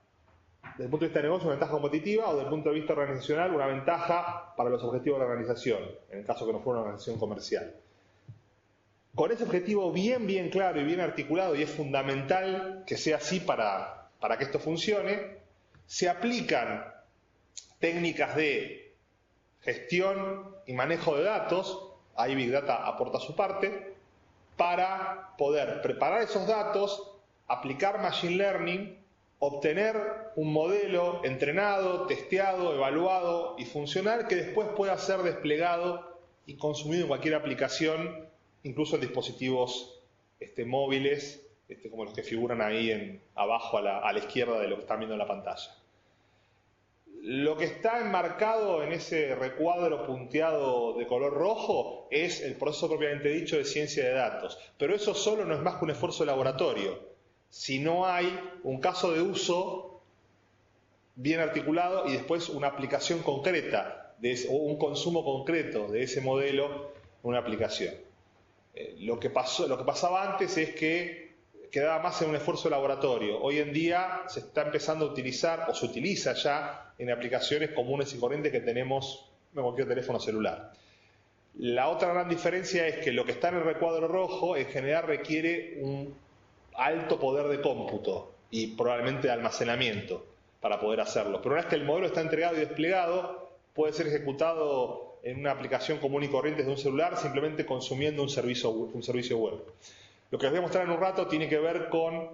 desde el punto de vista de negocio, una ventaja competitiva o desde el punto de vista organizacional, una ventaja para los objetivos de la organización, en el caso que no fuera una organización comercial. Con ese objetivo bien claro y bien articulado, y es fundamental que sea así para que esto funcione, se aplican técnicas de gestión y manejo de datos, ahí Big Data aporta su parte, para poder preparar esos datos, aplicar Machine Learning, obtener un modelo entrenado, testeado, evaluado y funcional que después pueda ser desplegado y consumido en cualquier aplicación, incluso en dispositivos móviles, como los que figuran ahí abajo a la izquierda de lo que están viendo en la pantalla. Lo que está enmarcado en ese recuadro punteado de color rojo es el proceso propiamente dicho de ciencia de datos, pero eso solo no es más que un esfuerzo de laboratorio. Si no hay un caso de uso bien articulado y después una aplicación concreta o un consumo concreto de ese modelo en una aplicación. Lo que pasaba antes es que quedaba más en un esfuerzo de laboratorio. Hoy en día se está empezando a utilizar, o se utiliza ya en aplicaciones comunes y corrientes que tenemos en cualquier teléfono celular. La otra gran diferencia es que lo que está en el recuadro rojo en general requiere un alto poder de cómputo y probablemente de almacenamiento para poder hacerlo. Pero una vez que el modelo está entregado y desplegado, puede ser ejecutado en una aplicación común y corriente de un celular simplemente consumiendo un servicio web. Lo que les voy a mostrar en un rato tiene que ver con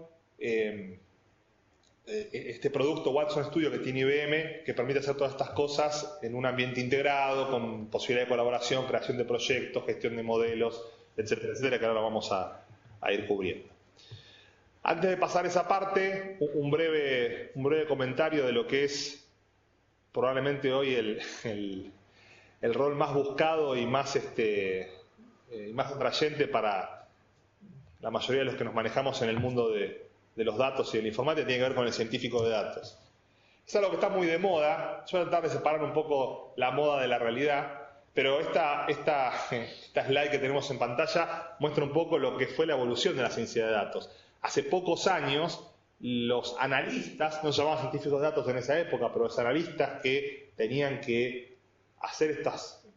este producto Watson Studio que tiene IBM, que permite hacer todas estas cosas en un ambiente integrado, con posibilidad de colaboración, creación de proyectos, gestión de modelos, etcétera, que ahora lo vamos a ir cubriendo. Antes de pasar esa parte, un breve comentario de lo que es probablemente hoy el rol más buscado y más atrayente para la mayoría de los que nos manejamos en el mundo de los datos y de la informática, tiene que ver con el científico de datos. Es algo que está muy de moda. Yo voy a tratar de separar un poco la moda de la realidad, pero esta slide que tenemos en pantalla muestra un poco lo que fue la evolución de la ciencia de datos. hace pocos años los analistas, no se llamaban científicos de datos en esa época, pero los analistas que tenían que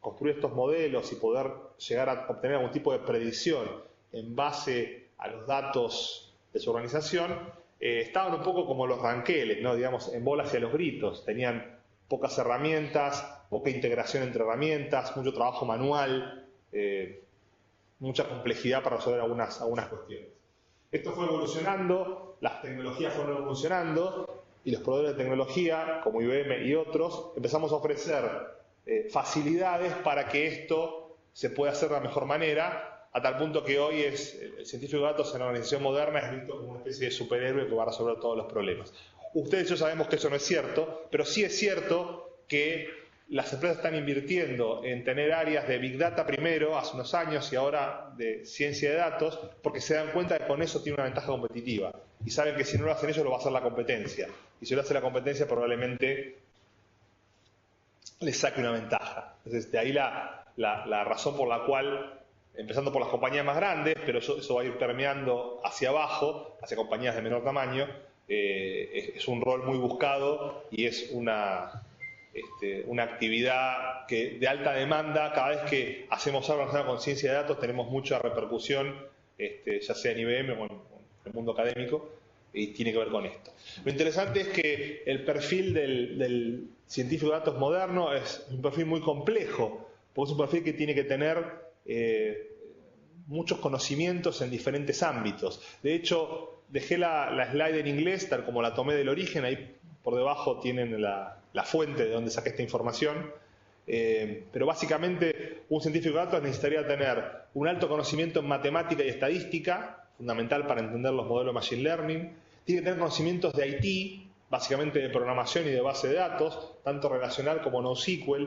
construir estos modelos y poder llegar a obtener algún tipo de predicción en base a los datos de su organización, estaban un poco como los ranqueles, ¿no? Digamos, en bola hacia los gritos. Tenían pocas herramientas, poca integración entre herramientas, mucho trabajo manual, mucha complejidad para resolver algunas cuestiones. Esto fue evolucionando, las tecnologías fueron evolucionando y los proveedores de tecnología, como IBM y otros, empezamos a ofrecer facilidades para que esto se pueda hacer de la mejor manera, a tal punto que hoy el científico de datos en la organización moderna es visto como una especie de superhéroe que va a resolver todos los problemas. Ustedes y yo sabemos que eso no es cierto, pero sí es cierto que las empresas están invirtiendo en tener áreas de Big Data primero, hace unos años, y ahora de ciencia de datos, porque se dan cuenta que con eso tiene una ventaja competitiva. Y saben que si no lo hacen ellos, lo va a hacer la competencia. Y si lo hace la competencia, probablemente les saque una ventaja. Entonces, de ahí la razón por la cual, empezando por las compañías más grandes, pero eso va a ir permeando hacia abajo, hacia compañías de menor tamaño, es un rol muy buscado y es una actividad de alta demanda. Cada vez que hacemos algo relacionado con ciencia de datos tenemos mucha repercusión, ya sea en IBM o en el mundo académico, y tiene que ver con esto. Lo interesante es que el perfil del científico de datos moderno es un perfil muy complejo, porque es un perfil que tiene que tener muchos conocimientos en diferentes ámbitos. De hecho, dejé la slide en inglés, tal como la tomé del origen, ahí por debajo tienen la fuente de donde saqué esta información, pero básicamente un científico de datos necesitaría tener un alto conocimiento en matemática y estadística, fundamental para entender los modelos de Machine Learning, tiene que tener conocimientos de IT, básicamente de programación y de base de datos, tanto relacional como NoSQL,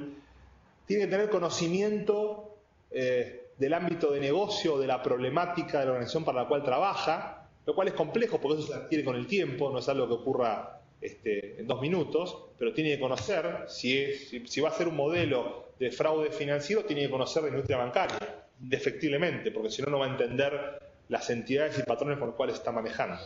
tiene que tener conocimiento del ámbito de negocio, de la problemática de la organización para la cual trabaja, lo cual es complejo porque eso se adquiere con el tiempo, no es algo que ocurra en 2 minutos, pero tiene que conocer, si va a ser un modelo de fraude financiero, tiene que conocer la industria bancaria, indefectiblemente, porque si no, no va a entender las entidades y patrones por los cuales está manejando.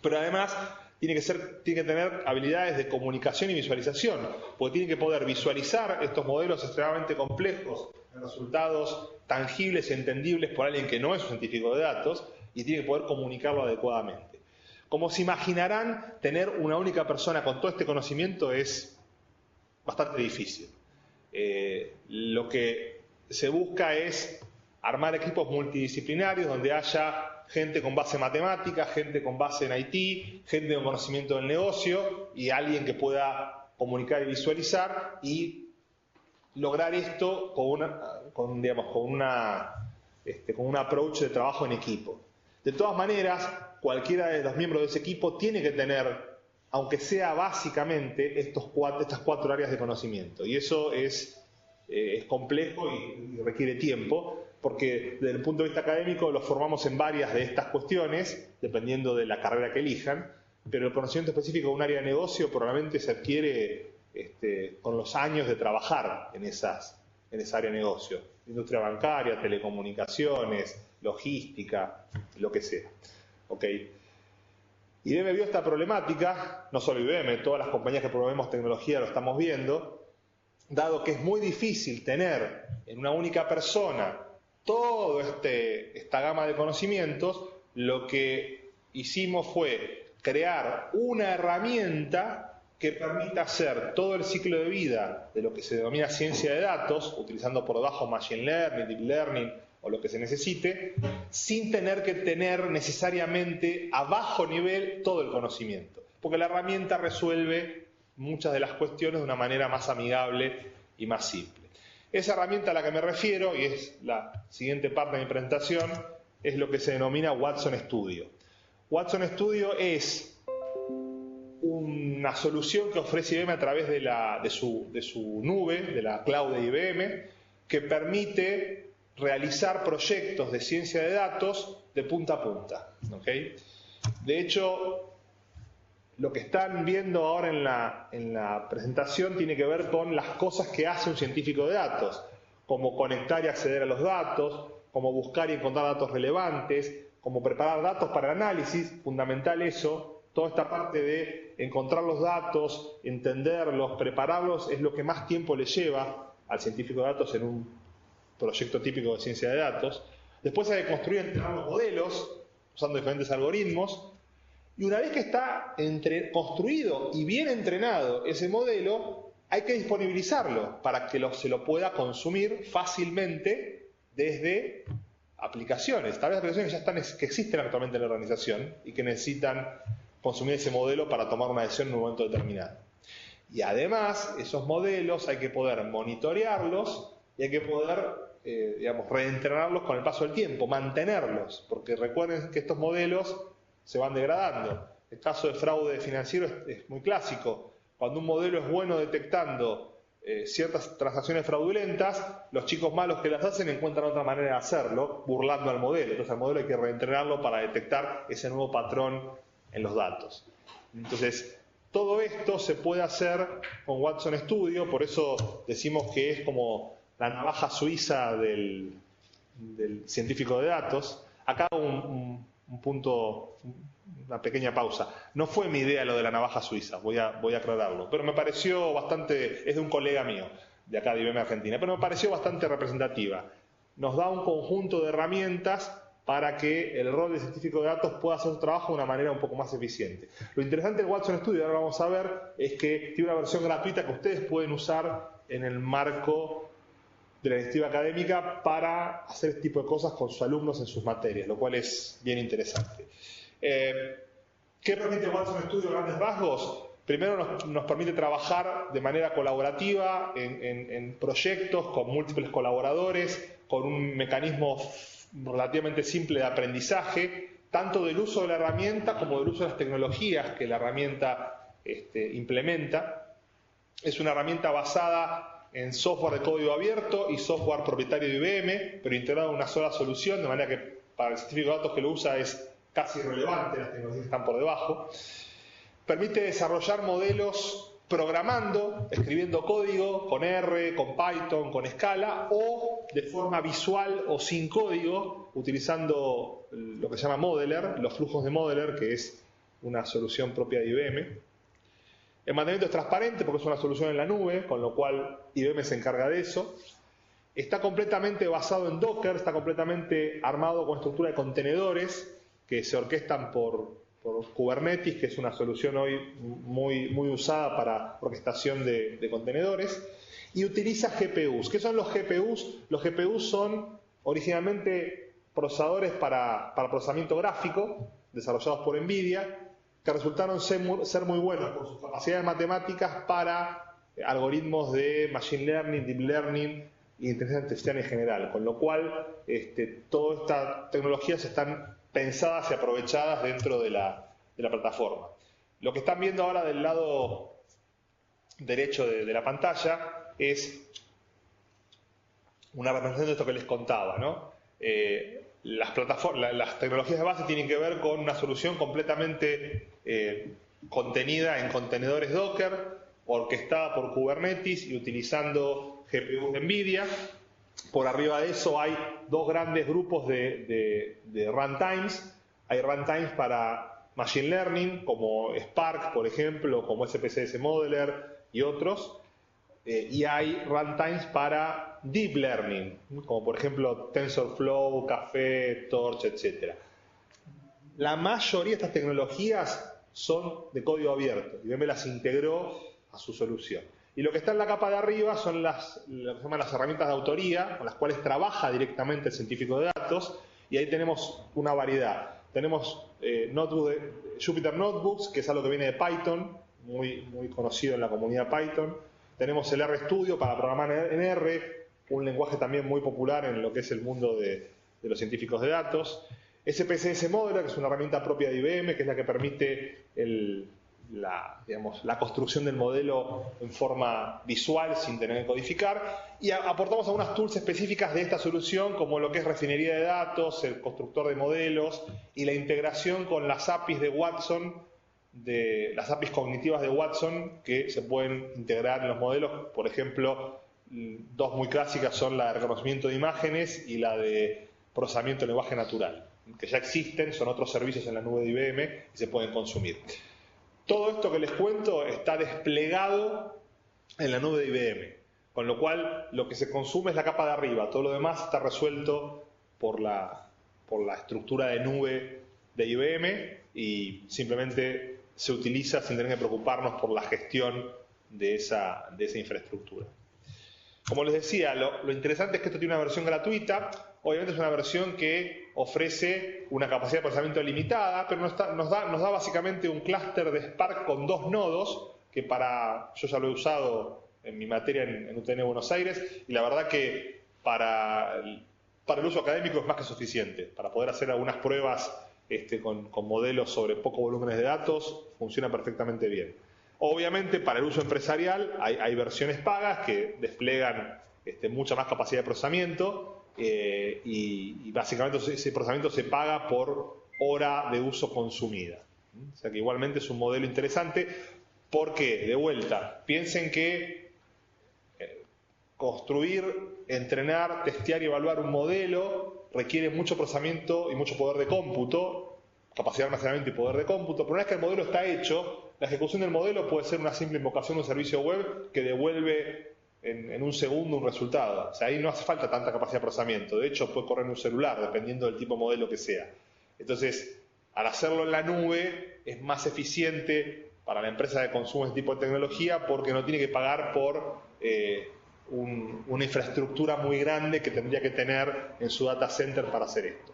Pero además tiene que tener habilidades de comunicación y visualización, porque tiene que poder visualizar estos modelos extremadamente complejos en resultados tangibles y entendibles por alguien que no es un científico de datos, y tiene que poder comunicarlo adecuadamente. Como se imaginarán, tener una única persona con todo este conocimiento es bastante difícil. Lo que se busca es armar equipos multidisciplinarios donde haya gente con base en matemática, gente con base en IT, gente con conocimiento del negocio y alguien que pueda comunicar y visualizar, y lograr esto con un approach de trabajo en equipo. De todas maneras, cualquiera de los miembros de ese equipo tiene que tener, aunque sea básicamente, estas 4 áreas de conocimiento. Y eso es complejo y requiere tiempo, porque desde el punto de vista académico los formamos en varias de estas cuestiones, dependiendo de la carrera que elijan, pero el conocimiento específico de un área de negocio probablemente se adquiere con los años de trabajar en esa área de negocio. Industria bancaria, telecomunicaciones, logística, lo que sea. ¿Okay? IBM vio esta problemática, no solo IBM, todas las compañías que promovemos tecnología lo estamos viendo, dado que es muy difícil tener en una única persona toda esta gama de conocimientos. Lo que hicimos fue crear una herramienta que permita hacer todo el ciclo de vida de lo que se denomina ciencia de datos, utilizando por debajo Machine Learning, Deep Learning o lo que se necesite, sin tener que tener necesariamente a bajo nivel todo el conocimiento, porque la herramienta resuelve muchas de las cuestiones de una manera más amigable y más simple. Esa herramienta a la que me refiero, y es la siguiente parte de mi presentación, es lo que se denomina Watson Studio. Watson Studio es una solución que ofrece IBM a través de su nube, de la cloud de IBM, que permite realizar proyectos de ciencia de datos de punta a punta. ¿Okay? De hecho, lo que están viendo ahora en la presentación tiene que ver con las cosas que hace un científico de datos, como conectar y acceder a los datos, como buscar y encontrar datos relevantes, como preparar datos para el análisis, fundamental eso, toda esta parte de encontrar los datos, entenderlos, prepararlos, es lo que más tiempo le lleva al científico de datos en un proyecto típico de ciencia de datos. Después hay que construir y entrenar los modelos, usando diferentes algoritmos, y una vez que está construido y bien entrenado ese modelo, hay que disponibilizarlo para que se lo pueda consumir fácilmente desde aplicaciones, tal vez aplicaciones que existen actualmente en la organización y que necesitan consumir ese modelo para tomar una decisión en un momento determinado. Y además, esos modelos hay que poder monitorearlos y hay que poder, reentrenarlos con el paso del tiempo, mantenerlos, porque recuerden que estos modelos se van degradando. El caso de fraude financiero es muy clásico. Cuando un modelo es bueno detectando ciertas transacciones fraudulentas, los chicos malos que las hacen encuentran otra manera de hacerlo, burlando al modelo. Entonces al modelo hay que reentrenarlo para detectar ese nuevo patrón en los datos. Entonces, todo esto se puede hacer con Watson Studio, por eso decimos que es como la navaja suiza del científico de datos. Acá un punto, una pequeña pausa. No fue mi idea lo de la navaja suiza, voy a aclararlo, pero me pareció bastante, es de un colega mío, de acá de IBM Argentina, pero me pareció bastante representativa. Nos da un conjunto de herramientas para que el rol de científico de datos pueda hacer su trabajo de una manera un poco más eficiente. Lo interesante del Watson Studio, ahora vamos a ver, es que tiene una versión gratuita que ustedes pueden usar en el marco de la iniciativa académica para hacer este tipo de cosas con sus alumnos en sus materias, lo cual es bien interesante. ¿Qué permite Watson Studio a grandes rasgos? Primero nos permite trabajar de manera colaborativa en proyectos con múltiples colaboradores, con un mecanismo relativamente simple de aprendizaje, tanto del uso de la herramienta como del uso de las tecnologías que la herramienta implementa. Es una herramienta basada en software de código abierto y software propietario de IBM, pero integrado en una sola solución, de manera que para el científico de datos que lo usa es casi irrelevante, las tecnologías están por debajo. Permite desarrollar modelos programando, escribiendo código con R, con Python, con Scala, o de forma visual o sin código, utilizando lo que se llama Modeler, los flujos de Modeler, que es una solución propia de IBM. El mantenimiento es transparente porque es una solución en la nube, con lo cual IBM se encarga de eso. Está completamente basado en Docker, está completamente armado con estructura de contenedores que se orquestan por Kubernetes, que es una solución hoy muy usada para orquestación de contenedores, y utiliza GPUs. ¿Qué son los GPUs? Los GPUs son originalmente procesadores para procesamiento gráfico, desarrollados por NVIDIA, que resultaron ser muy buenos por sus capacidades matemáticas para algoritmos de Machine Learning, Deep Learning y inteligencia artificial en general, con lo cual todas estas tecnologías están pensadas y aprovechadas dentro de la plataforma. Lo que están viendo ahora del lado derecho de la pantalla es una representación de esto que les contaba, ¿no? Las tecnologías de base tienen que ver con una solución completamente contenida en contenedores Docker, orquestada por Kubernetes y utilizando GPUs de NVIDIA. Por arriba de eso hay dos grandes grupos de runtimes. Hay runtimes para Machine Learning, como Spark, por ejemplo, como SPSS Modeler y otros. Y hay runtimes para Deep Learning, como por ejemplo TensorFlow, Caffe, Torch, etc. La mayoría de estas tecnologías son de código abierto. IBM las integró a su solución. Y lo que está en la capa de arriba son lo que se llaman las herramientas de autoría, con las cuales trabaja directamente el científico de datos, y ahí tenemos una variedad. Tenemos Jupyter Notebooks, que es algo que viene de Python, muy conocido en la comunidad Python. Tenemos el RStudio para programar en R, un lenguaje también muy popular en lo que es el mundo de los científicos de datos. SPSS Modeler, que es una herramienta propia de IBM, que es la que permite la construcción del modelo en forma visual sin tener que codificar, y aportamos algunas tools específicas de esta solución, como lo que es refinería de datos, el constructor de modelos y la integración con las APIs de Watson, las APIs cognitivas de Watson, que se pueden integrar en los modelos. Por ejemplo, dos muy clásicas son la de reconocimiento de imágenes y la de procesamiento de lenguaje natural. que ya existen, son otros servicios en la nube de IBM y se pueden consumir. Todo esto que les cuento está desplegado en la nube de IBM, con lo cual lo que se consume es la capa de arriba, todo lo demás está resuelto por la estructura de nube de IBM y simplemente se utiliza sin tener que preocuparnos por la gestión de esa infraestructura. Como les decía, lo interesante es que esto tiene una versión gratuita. Obviamente es una versión que ofrece una capacidad de procesamiento limitada, pero nos da básicamente un clúster de Spark con 2 nodos, que yo ya lo he usado en mi materia en UTN Buenos Aires, y la verdad que para el uso académico es más que suficiente. Para poder hacer algunas pruebas con modelos sobre pocos volúmenes de datos, funciona perfectamente bien. Obviamente, para el uso empresarial hay versiones pagas que desplegan mucha más capacidad de procesamiento y básicamente ese procesamiento se paga por hora de uso consumida. O sea que igualmente es un modelo interesante porque, de vuelta, piensen que construir, entrenar, testear y evaluar un modelo requiere mucho procesamiento y mucho poder de cómputo, capacidad de almacenamiento y poder de cómputo, pero una vez que el modelo está hecho, la ejecución del modelo puede ser una simple invocación de un servicio web que devuelve en un segundo un resultado. O sea, ahí no hace falta tanta capacidad de procesamiento. De hecho, puede correr en un celular, dependiendo del tipo de modelo que sea. Entonces, al hacerlo en la nube, es más eficiente para la empresa que consume este tipo de tecnología porque no tiene que pagar por una infraestructura muy grande que tendría que tener en su data center para hacer esto.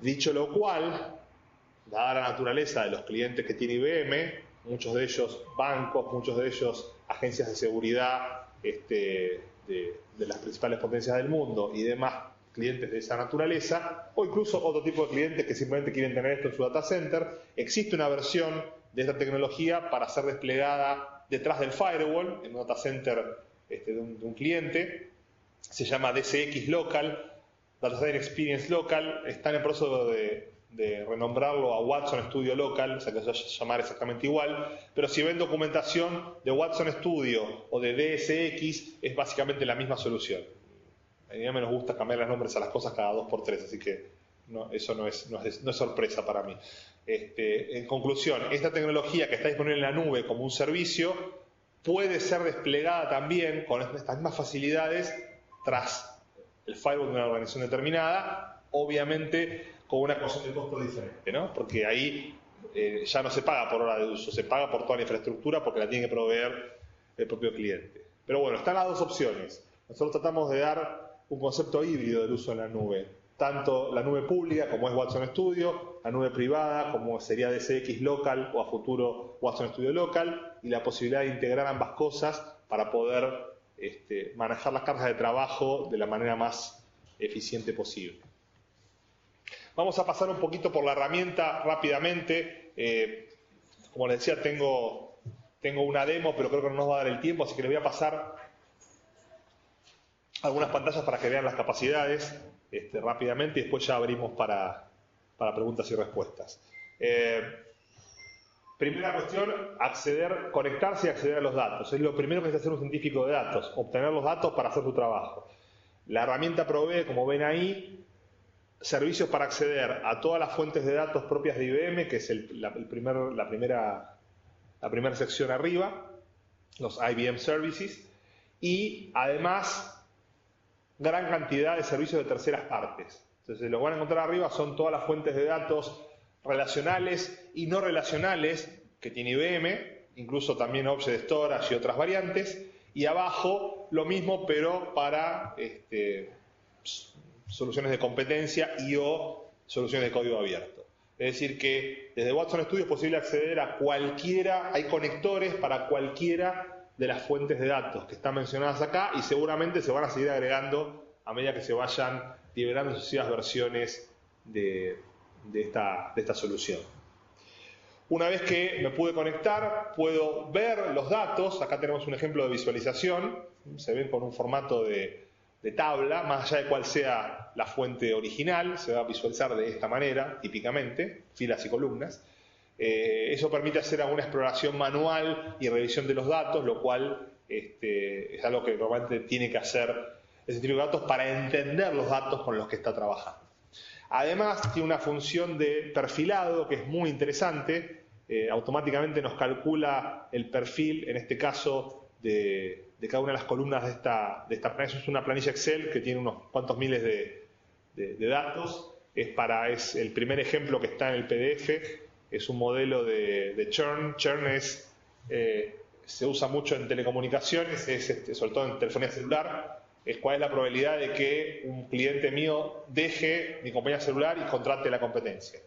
Dicho lo cual, dada la naturaleza de los clientes que tiene IBM, muchos de ellos bancos, muchos de ellos agencias de seguridad de las principales potencias del mundo y demás clientes de esa naturaleza, o incluso otro tipo de clientes que simplemente quieren tener esto en su data center, existe una versión de esta tecnología para ser desplegada detrás del firewall, en un data center de un cliente. Se llama DCX Local, Data Center Experience Local. Está en el proceso de renombrarlo a Watson Studio Local, o sea que se va a llamar exactamente igual, pero si ven documentación de Watson Studio o de DSX, es básicamente la misma solución. A mí me nos gusta cambiar los nombres a las cosas cada 2 por 3, así que eso no es sorpresa para mí. En conclusión, esta tecnología que está disponible en la nube como un servicio puede ser desplegada también con estas mismas facilidades tras el firewall de una organización determinada, obviamente con una cuestión de costo diferente, ¿no? Porque ahí ya no se paga por hora de uso, se paga por toda la infraestructura porque la tiene que proveer el propio cliente. Pero bueno, están las dos opciones. Nosotros tratamos de dar un concepto híbrido del uso en la nube. Tanto la nube pública, como es Watson Studio, la nube privada, como sería DCX Local o a futuro Watson Studio Local, y la posibilidad de integrar ambas cosas para poder manejar las cargas de trabajo de la manera más eficiente posible. Vamos a pasar un poquito por la herramienta rápidamente. Como les decía, tengo una demo, pero creo que no nos va a dar el tiempo, así que les voy a pasar algunas pantallas para que vean las capacidades rápidamente y después ya abrimos para preguntas y respuestas. Primera cuestión, conectarse y acceder a los datos. Es lo primero que necesita hacer un científico de datos, obtener los datos para hacer su trabajo. La herramienta provee, como ven ahí, servicios para acceder a todas las fuentes de datos propias de IBM, que es la primera sección arriba, los IBM Services, y además gran cantidad de servicios de terceras partes. Entonces, lo que van a encontrar arriba son todas las fuentes de datos relacionales y no relacionales que tiene IBM, incluso también Object Storage y otras variantes, y abajo lo mismo, pero para soluciones de competencia o soluciones de código abierto. Es decir que desde Watson Studio es posible acceder a cualquiera, hay conectores para cualquiera de las fuentes de datos que están mencionadas acá y seguramente se van a seguir agregando a medida que se vayan liberando sucesivas versiones de esta solución. Una vez que me pude conectar, puedo ver los datos. Acá tenemos un ejemplo de visualización. Se ven con un formato de tabla, más allá de cuál sea la fuente original, se va a visualizar de esta manera, típicamente, filas y columnas. Eso permite hacer alguna exploración manual y revisión de los datos, lo cual es algo que normalmente tiene que hacer el científico de datos para entender los datos con los que está trabajando. Además, tiene una función de perfilado que es muy interesante. Automáticamente nos calcula el perfil, en este caso, de cada una de las columnas de esta planilla. Es una planilla Excel que tiene unos cuantos miles de datos. Es el primer ejemplo que está en el PDF. Es un modelo de churn. Churn se usa mucho en telecomunicaciones, sobre todo en telefonía celular. Es cuál es la probabilidad de que un cliente mío deje mi compañía celular y contrate la competencia.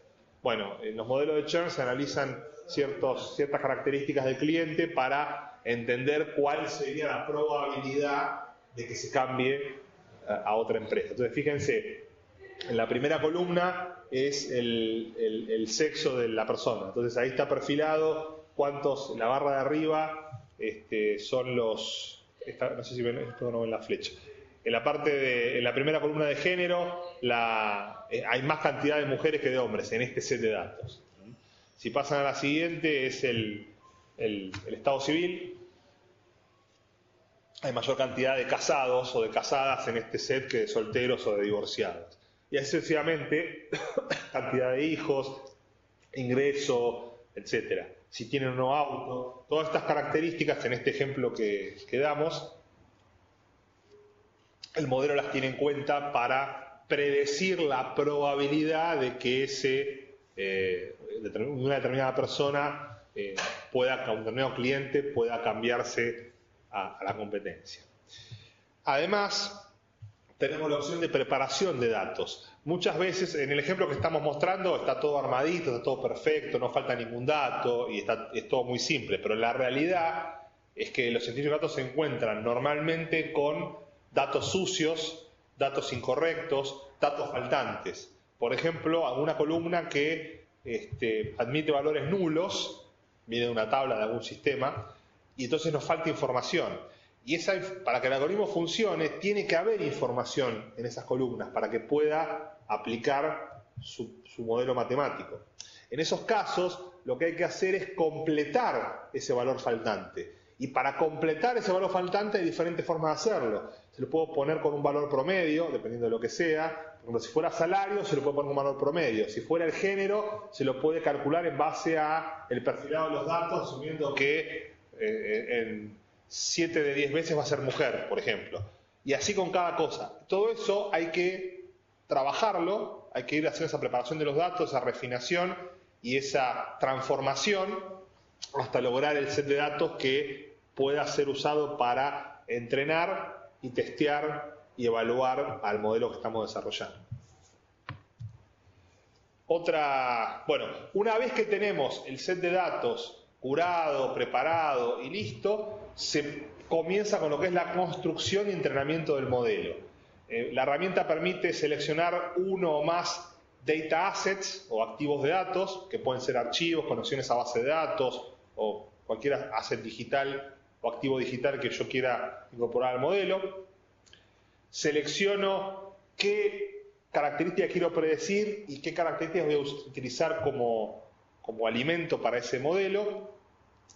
Bueno, en los modelos de churn se analizan ciertas características del cliente para entender cuál sería la probabilidad de que se cambie a otra empresa. Entonces, fíjense, en la primera columna es el sexo de la persona. Entonces, ahí está perfilado cuántos, la barra de arriba son los... no sé si ven, esto no ven la flecha. En la primera columna de género hay más cantidad de mujeres que de hombres en este set de datos. Si pasan a la siguiente es el estado civil. Hay mayor cantidad de casados o de casadas en este set que de solteros o de divorciados. Y así sucesivamente, cantidad de hijos, ingreso, etcétera. Si tienen un nuevo auto, todas estas características en este ejemplo que damos, el modelo las tiene en cuenta para predecir la probabilidad de que una determinada persona un determinado cliente pueda cambiarse a la competencia. Además, tenemos la opción de preparación de datos. Muchas veces, en el ejemplo que estamos mostrando, está todo armadito, está todo perfecto, no falta ningún dato y es todo muy simple, pero la realidad es que los científicos de datos se encuentran normalmente con datos sucios, datos incorrectos, datos faltantes. Por ejemplo, alguna columna que admite valores nulos, viene de una tabla de algún sistema, y entonces nos falta información. Y para que el algoritmo funcione, tiene que haber información en esas columnas para que pueda aplicar su modelo matemático. En esos casos, lo que hay que hacer es completar ese valor faltante. Y para completar ese valor faltante hay diferentes formas de hacerlo. Se lo puedo poner con un valor promedio, dependiendo de lo que sea. Por ejemplo, si fuera salario, se lo puede poner con un valor promedio. Si fuera el género, se lo puede calcular en base a el perfilado de los datos, asumiendo que en 7 de 10 veces va a ser mujer, por ejemplo. Y así con cada cosa. Todo eso hay que trabajarlo, hay que ir haciendo esa preparación de los datos, esa refinación y esa transformación hasta lograr el set de datos que pueda ser usado para entrenar y testear y evaluar al modelo que estamos desarrollando. Una vez que tenemos el set de datos curado, preparado y listo, se comienza con lo que es la construcción y entrenamiento del modelo. La herramienta permite seleccionar uno o más data assets o activos de datos, que pueden ser archivos, conexiones a base de datos o cualquier asset digital o activo digital que yo quiera incorporar al modelo. Selecciono qué características quiero predecir y qué características voy a utilizar como alimento para ese modelo,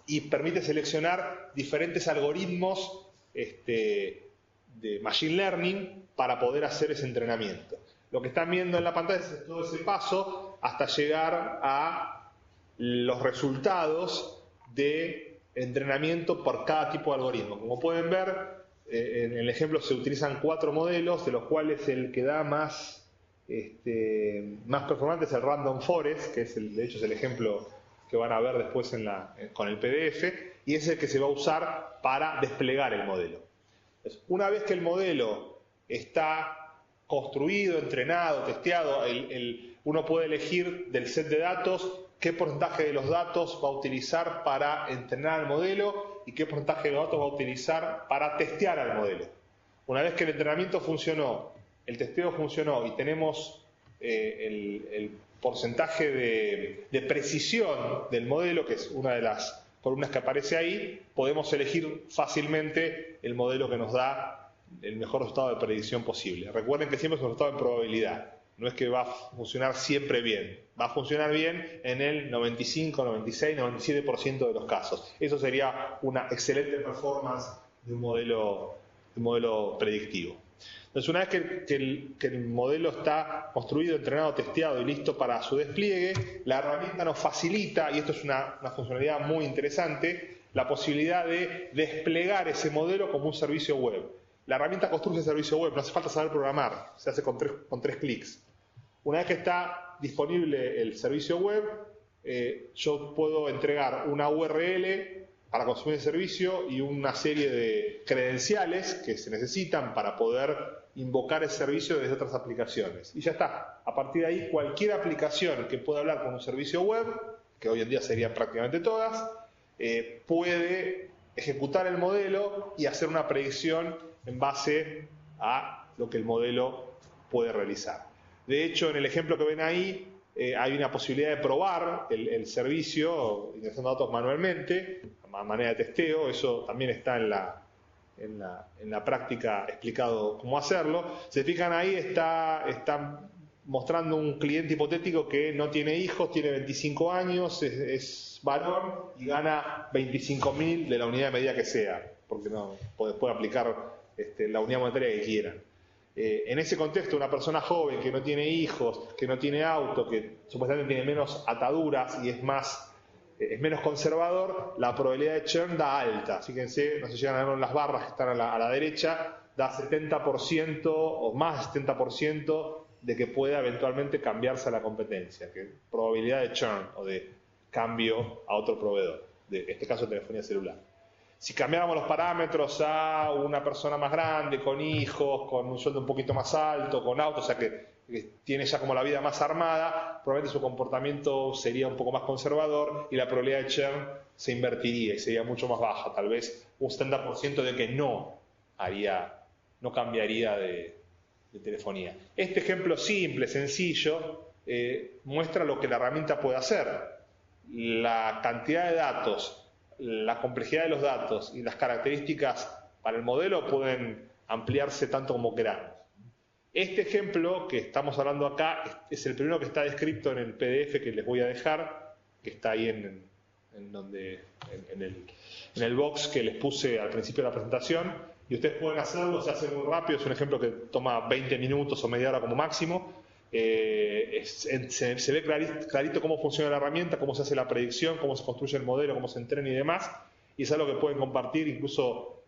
y permite seleccionar diferentes algoritmos de Machine Learning para poder hacer ese entrenamiento. Lo que están viendo en la pantalla es todo ese paso hasta llegar a los resultados de entrenamiento por cada tipo de algoritmo. Como pueden ver, en el ejemplo se utilizan 4 modelos, de los cuales el que da más performante es el Random Forest, que de hecho es el ejemplo que van a ver después con el PDF, y es el que se va a usar para desplegar el modelo. Entonces, una vez que el modelo está construido, entrenado, testeado, uno puede elegir del set de datos qué porcentaje de los datos va a utilizar para entrenar el modelo y qué porcentaje de los datos va a utilizar para testear al modelo. Una vez que el entrenamiento funcionó, el testeo funcionó y tenemos el porcentaje de precisión del modelo, que es una de las columnas que aparece ahí, podemos elegir fácilmente el modelo que nos da el mejor resultado de predicción posible. Recuerden que siempre es un resultado en probabilidad, no es que va a funcionar siempre bien, va a funcionar bien en el 95, 96, 97% de los casos. Eso sería una excelente performance de un modelo predictivo. Entonces, una vez que el modelo está construido, entrenado, testeado y listo para su despliegue, la herramienta nos facilita, y esto es una funcionalidad muy interesante, la posibilidad de desplegar ese modelo como un servicio web. La herramienta construye el servicio web, no hace falta saber programar, se hace con tres clics. Una vez que está disponible el servicio web, yo puedo entregar una URL para consumir el servicio y una serie de credenciales que se necesitan para poder invocar el servicio desde otras aplicaciones. Y ya está. A partir de ahí, cualquier aplicación que pueda hablar con un servicio web, que hoy en día serían prácticamente todas, puede ejecutar el modelo y hacer una predicción en base a lo que el modelo puede realizar. De hecho, en el ejemplo que ven ahí, hay una posibilidad de probar el servicio ingresando datos manualmente, a manera de testeo. Eso también está en la práctica explicado cómo hacerlo. Se fijan ahí, está mostrando un cliente hipotético que no tiene hijos, tiene 25 años, es varón y gana 25.000 de la unidad de medida que sea, porque no puede aplicar la unidad monetaria que quieran. En ese contexto, una persona joven que no tiene hijos, que no tiene auto, que supuestamente tiene menos ataduras y es menos conservador, la probabilidad de churn da alta. Fíjense, no se llegan a ver las barras que están a la derecha, da 70% o más de 70% de que pueda eventualmente cambiarse a la competencia, que probabilidad de churn o de cambio a otro proveedor, en este caso telefonía celular. Si cambiáramos los parámetros a una persona más grande, con hijos, con un sueldo un poquito más alto, con auto, o sea que tiene ya como la vida más armada, probablemente su comportamiento sería un poco más conservador y la probabilidad de churn se invertiría y sería mucho más baja, tal vez un 70% de que no cambiaría de telefonía. Este ejemplo simple, sencillo, muestra lo que la herramienta puede hacer. La cantidad de datos, la complejidad de los datos y las características para el modelo pueden ampliarse tanto como queramos. Este ejemplo que estamos hablando acá es el primero que está descrito en el PDF que les voy a dejar, que está ahí en el box que les puse al principio de la presentación, y ustedes pueden hacerlo, se hace muy rápido, es un ejemplo que toma 20 minutos o media hora como máximo. Se ve clarito cómo funciona la herramienta, cómo se hace la predicción, cómo se construye el modelo, cómo se entrena y demás, y es algo que pueden compartir incluso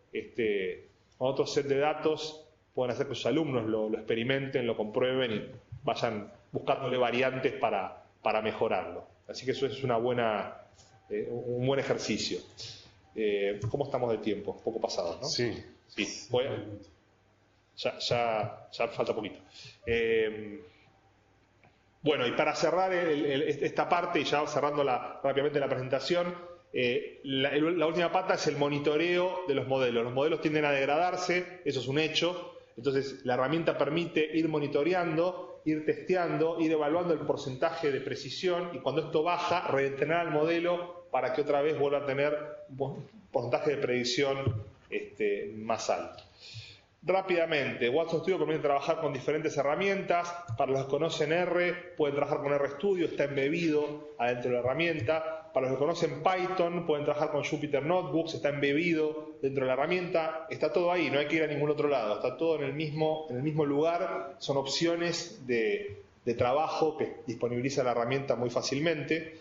con otro set de datos. Pueden hacer que sus alumnos lo experimenten, lo comprueben y vayan buscándole variantes para mejorarlo. Así que eso es un buen ejercicio. ¿Cómo estamos de tiempo? Un poco pasado, ¿no?
Sí.
Ya falta poquito. Bueno, y para cerrar esta parte, y ya cerrando rápidamente la presentación, la última pata es el monitoreo de los modelos. Los modelos tienden a degradarse, eso es un hecho. Entonces, la herramienta permite ir monitoreando, ir testeando, ir evaluando el porcentaje de precisión, y cuando esto baja, reentrenar al modelo para que otra vez vuelva a tener un porcentaje de predicción más alto. Rápidamente, Watson Studio permite trabajar con diferentes herramientas. Para los que conocen R, pueden trabajar con RStudio, está embebido adentro de la herramienta. Para los que conocen Python, pueden trabajar con Jupyter Notebooks, está embebido dentro de la herramienta. Está todo ahí, no hay que ir a ningún otro lado, está todo en el mismo lugar. Son opciones de trabajo que disponibiliza la herramienta muy fácilmente.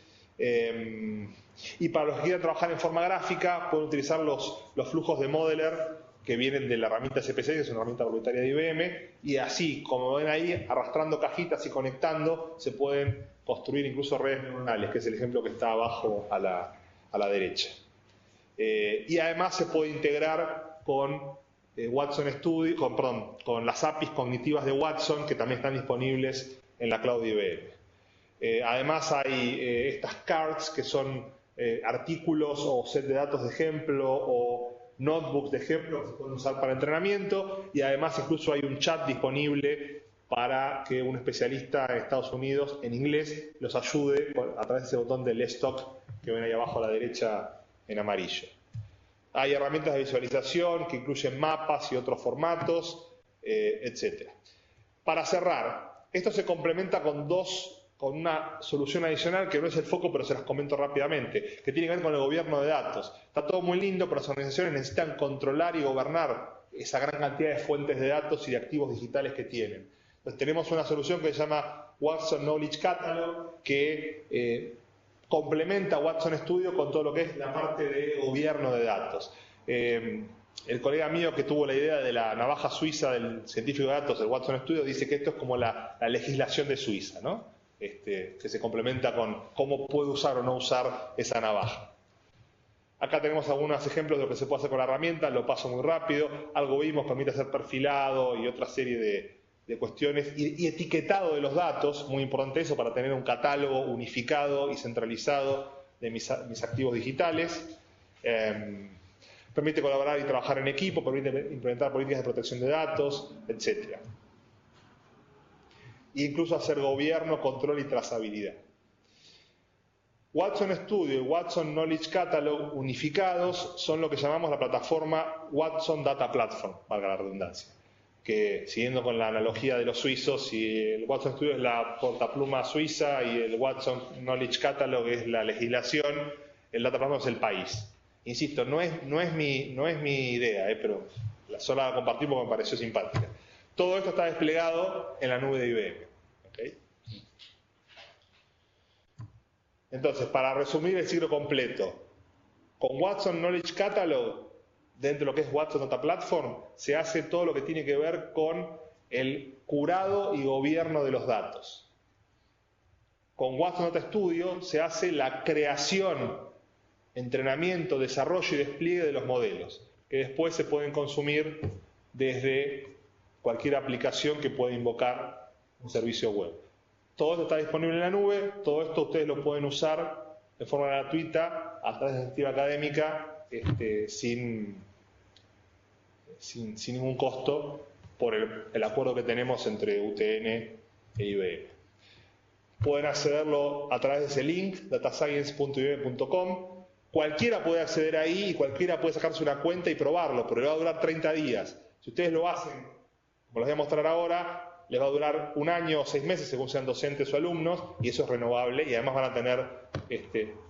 Y para los que quieran trabajar en forma gráfica, pueden utilizar los flujos de Modeler que vienen de la herramienta SPC, que es una herramienta propietaria de IBM, y así, como ven ahí, arrastrando cajitas y conectando, se pueden construir incluso redes neuronales, que es el ejemplo que está abajo a la derecha. Y además se puede integrar con Watson Studio, con las APIs cognitivas de Watson, que también están disponibles en la cloud de IBM. Además hay estas cards, que son artículos o set de datos de ejemplo o notebooks de ejemplo que se pueden usar para entrenamiento, y además incluso hay un chat disponible para que un especialista en Estados Unidos en inglés los ayude a través de ese botón de Let's Talk que ven ahí abajo a la derecha en amarillo. Hay herramientas de visualización que incluyen mapas y otros formatos, etc. Para cerrar, esto se complementa con una solución adicional que no es el foco, pero se las comento rápidamente, que tiene que ver con el gobierno de datos. Está todo muy lindo, pero las organizaciones necesitan controlar y gobernar esa gran cantidad de fuentes de datos y de activos digitales que tienen. Entonces tenemos una solución que se llama Watson Knowledge Catalog, que complementa Watson Studio con todo lo que es la parte de gobierno de datos. El colega mío que tuvo la idea de la navaja suiza del científico de datos del Watson Studio dice que esto es como la legislación de Suiza, ¿no? Que se complementa con cómo puede usar o no usar esa navaja. Acá tenemos algunos ejemplos de lo que se puede hacer con la herramienta, lo paso muy rápido. Algoritmos permite hacer perfilado y otra serie de cuestiones. Y etiquetado de los datos, muy importante eso, para tener un catálogo unificado y centralizado de mis activos digitales. Permite colaborar y trabajar en equipo, permite implementar políticas de protección de datos, etc. E incluso hacer gobierno, control y trazabilidad. Watson Studio y Watson Knowledge Catalog unificados son lo que llamamos la plataforma Watson Data Platform, valga la redundancia. Que siguiendo con la analogía de los suizos, si el Watson Studio es la portapluma suiza y el Watson Knowledge Catalog es la legislación, el Data Platform es el país. Insisto, no es mi idea, pero solo la compartí porque me pareció simpática. Todo esto está desplegado en la nube de IBM. ¿Okay? Entonces, para resumir el ciclo completo, con Watson Knowledge Catalog, dentro de lo que es Watson Data Platform, se hace todo lo que tiene que ver con el curado y gobierno de los datos. Con Watson Data Studio se hace la creación, entrenamiento, desarrollo y despliegue de los modelos, que después se pueden consumir desde cualquier aplicación que pueda invocar un servicio web. Todo esto está disponible en la nube, todo esto ustedes lo pueden usar de forma gratuita a través de Iniciativa Académica sin ningún costo por el acuerdo que tenemos entre UTN e IBM. Pueden accederlo a través de ese link, datascience.ibm.com. Cualquiera puede acceder ahí y cualquiera puede sacarse una cuenta y probarlo, pero le va a durar 30 días. Si ustedes lo hacen, como les voy a mostrar ahora, les va a durar 1 año o 6 meses según sean docentes o alumnos, y eso es renovable y además van a tener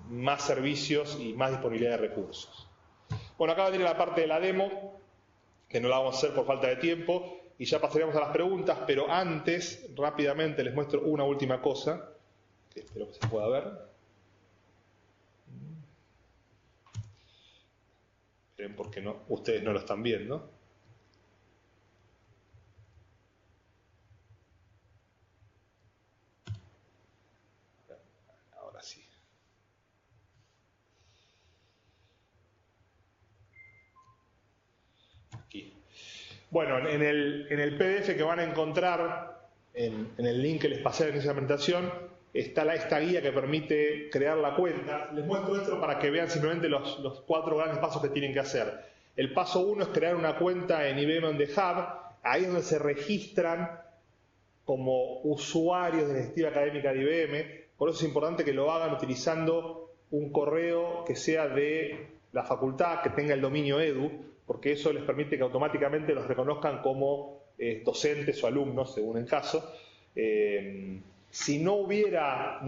más servicios y más disponibilidad de recursos. Bueno, acá viene la parte de la demo, que no la vamos a hacer por falta de tiempo, y ya pasaríamos a las preguntas, pero antes, rápidamente, les muestro una última cosa, que espero que se pueda ver. Esperen porque no, ustedes no lo están viendo. Ahora sí. Aquí. Bueno, en el PDF que van a encontrar, en el link que les pasé al inicio de la presentación, está esta guía que permite crear la cuenta. Les muestro esto para que vean simplemente los 4 grandes pasos que tienen que hacer. El paso 1 es crear una cuenta en IBM On The Hub. Ahí es donde se registran como usuarios de la Iniciativa Académica de IBM. Por eso es importante que lo hagan utilizando un correo que sea de la facultad, que tenga el dominio edu, porque eso les permite que automáticamente los reconozcan como docentes o alumnos, según el caso. Si no tuvieran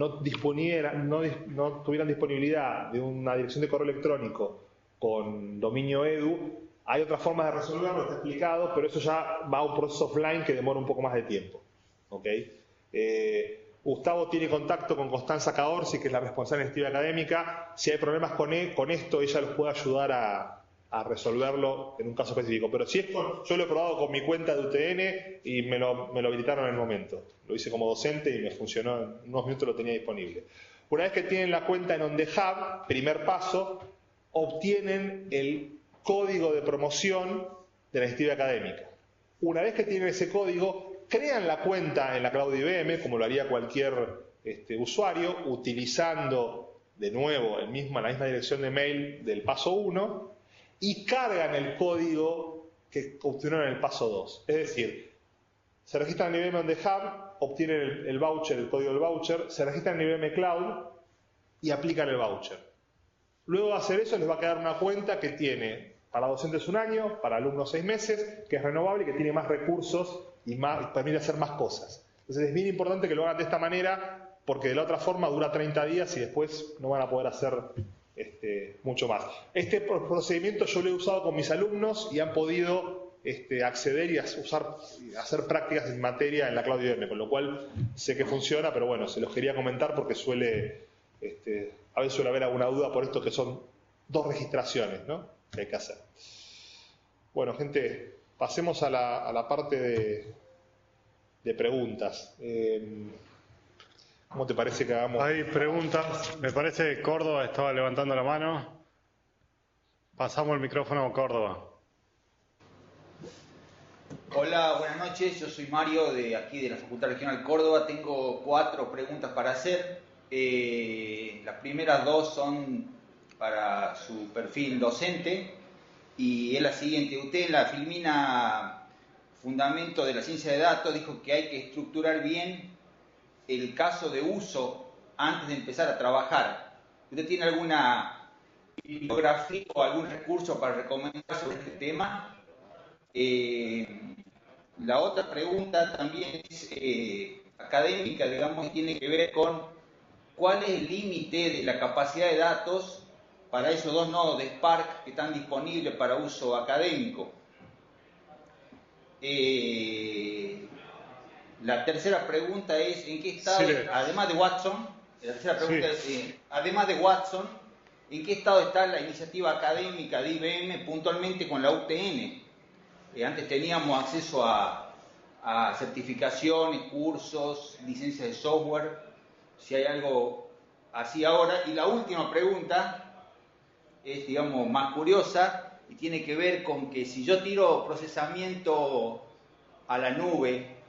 disponibilidad de una dirección de correo electrónico con dominio edu, hay otras formas de resolverlo, está explicado, pero eso ya va a un proceso offline que demora un poco más de tiempo. ¿Okay? Gustavo tiene contacto con Constanza Caorsi, que es la responsable de la Iniciativa Académica. Si hay problemas con esto, ella los puede ayudar a resolverlo en un caso específico. Pero si esto, yo lo he probado con mi cuenta de UTN y me lo habilitaron en el momento. Lo hice como docente y me funcionó, en unos minutos lo tenía disponible. Una vez que tienen la cuenta en On The Hub, primer paso, obtienen el código de promoción de la Iniciativa Académica. Una vez que tienen ese código, crean la cuenta en la cloud de IBM, como lo haría cualquier usuario, utilizando de nuevo la misma dirección de mail del paso 1, y cargan el código que obtuvieron en el paso 2. Es decir, se registran en IBM On The Hub, obtienen el voucher, el código del voucher, se registran en IBM Cloud y aplican el voucher. Luego de hacer eso les va a quedar una cuenta que tiene para docentes 1 año, para alumnos 6 meses, que es renovable y que tiene más recursos y permite hacer más cosas. Entonces es bien importante que lo hagan de esta manera, porque de la otra forma dura 30 días y después no van a poder hacer mucho más. Este procedimiento yo lo he usado con mis alumnos y han podido acceder y hacer prácticas en materia en la Cloud IBM, con lo cual sé que funciona, pero bueno, se los quería comentar porque a veces suele haber alguna duda por esto que son 2 registraciones, ¿no?, que hay que hacer. Bueno, gente, pasemos a la parte de preguntas. ¿Cómo te parece que hagamos?
Hay preguntas. Me parece que Córdoba estaba levantando la mano. Pasamos el micrófono a Córdoba.
Hola, buenas noches. Yo soy Mario, de aquí de la Facultad Regional Córdoba. Tengo 4 preguntas para hacer. Las primeras 2 son para su perfil docente y es la siguiente. Usted en la filmina Fundamento de la Ciencia de Datos dijo que hay que estructurar bien el caso de uso antes de empezar a trabajar. ¿Usted tiene alguna bibliografía o algún recurso para recomendar sobre este tema? La otra pregunta también es académica, digamos, y tiene que ver con cuál es el límite de la capacidad de datos para esos 2 nodos de Spark que están disponibles para uso académico. La tercera pregunta es, ¿en qué estado, además de Watson, en qué estado está la iniciativa académica de IBM puntualmente con la UTN? Antes teníamos acceso a certificaciones, cursos, licencias de software, si hay algo así ahora. Y la última pregunta es, digamos, más curiosa y tiene que ver con que si yo tiro procesamiento a la nube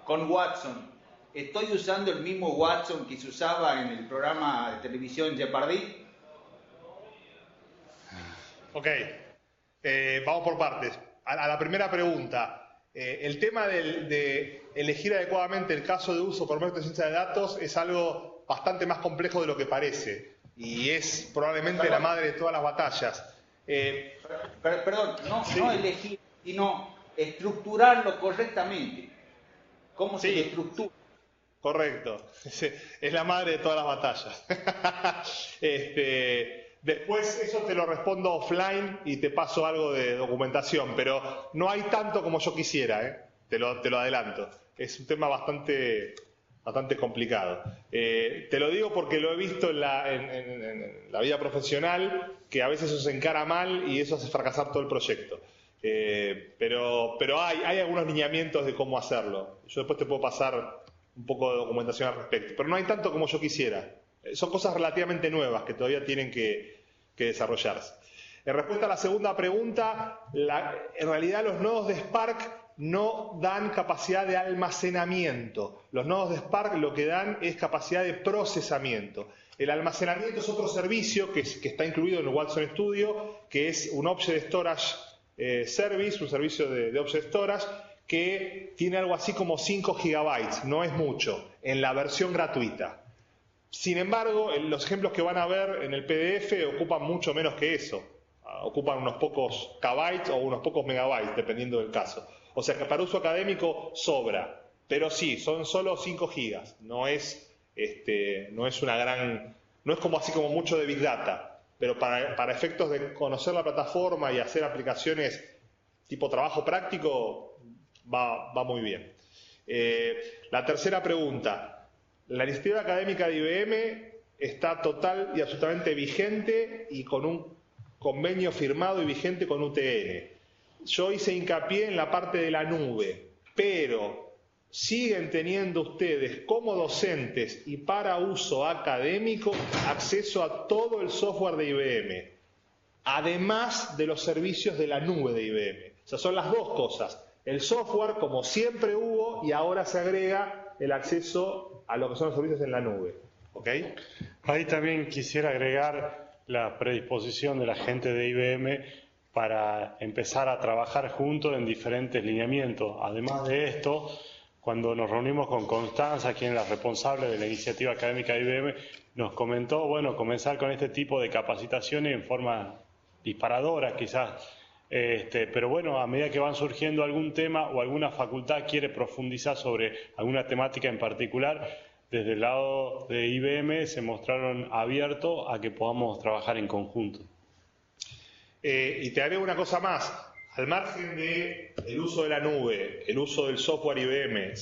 con Watson, ¿estoy usando el mismo Watson que se usaba en el programa de televisión Jeopardy?
Ok, vamos por partes. A la primera pregunta, el tema de elegir adecuadamente el caso de uso por método de ciencia de datos es algo bastante más complejo de lo que parece y es probablemente la madre de todas las batallas.
Perdón,
sí.
No elegir, sino estructurarlo correctamente. ¿Cómo se estructura?
Correcto, es la madre de todas las batallas. Después eso te lo respondo offline y te paso algo de documentación, pero no hay tanto como yo quisiera, te lo adelanto. Es un tema bastante complicado. Te lo digo porque lo he visto en la vida profesional, que a veces eso se encara mal y eso hace fracasar todo el proyecto. Pero hay algunos lineamientos de cómo hacerlo. Yo después te puedo pasar un poco de documentación al respecto, pero no hay tanto como yo quisiera. Son cosas relativamente nuevas que todavía tienen que desarrollarse. En respuesta a la segunda pregunta, en realidad los nodos de Spark no dan capacidad de almacenamiento. Los nodos de Spark lo que dan es capacidad de procesamiento. El almacenamiento es otro servicio que está incluido en el Watson Studio, que es un Object Storage Service, un servicio de Object Storage, que tiene algo así como 5 gigabytes, no es mucho, en la versión gratuita. Sin embargo, los ejemplos que van a ver en el PDF ocupan mucho menos que eso. Ocupan unos pocos kbytes o unos pocos megabytes, dependiendo del caso. O sea que para uso académico sobra. Pero sí, son solo 5 gigas. No es una gran... No es como así como mucho de Big Data. Pero para efectos de conocer la plataforma y hacer aplicaciones tipo trabajo práctico, va muy bien. La tercera pregunta. La iniciativa académica de IBM está total y absolutamente vigente y con un convenio firmado y vigente con UTN. Yo hice hincapié en la parte de la nube, pero siguen teniendo ustedes como docentes y para uso académico acceso a todo el software de IBM, además de los servicios de la nube de IBM. O sea, son las dos cosas. El software, como siempre hubo, y ahora se agrega el acceso a lo que son los servicios en la nube. ¿Ok?
Ahí también quisiera agregar la predisposición de la gente de IBM para empezar a trabajar juntos en diferentes lineamientos. Además de esto, cuando nos reunimos con Constanza, quien es la responsable de la iniciativa académica de IBM, nos comentó, bueno, comenzar con este tipo de capacitaciones en forma disparadora quizás. Pero bueno, a medida que van surgiendo algún tema o alguna facultad quiere profundizar sobre alguna temática en particular, desde el lado de IBM se mostraron abiertos a que podamos trabajar en conjunto.
Y te agrego una cosa más. al margen del uso de la nube, el uso del software IBM,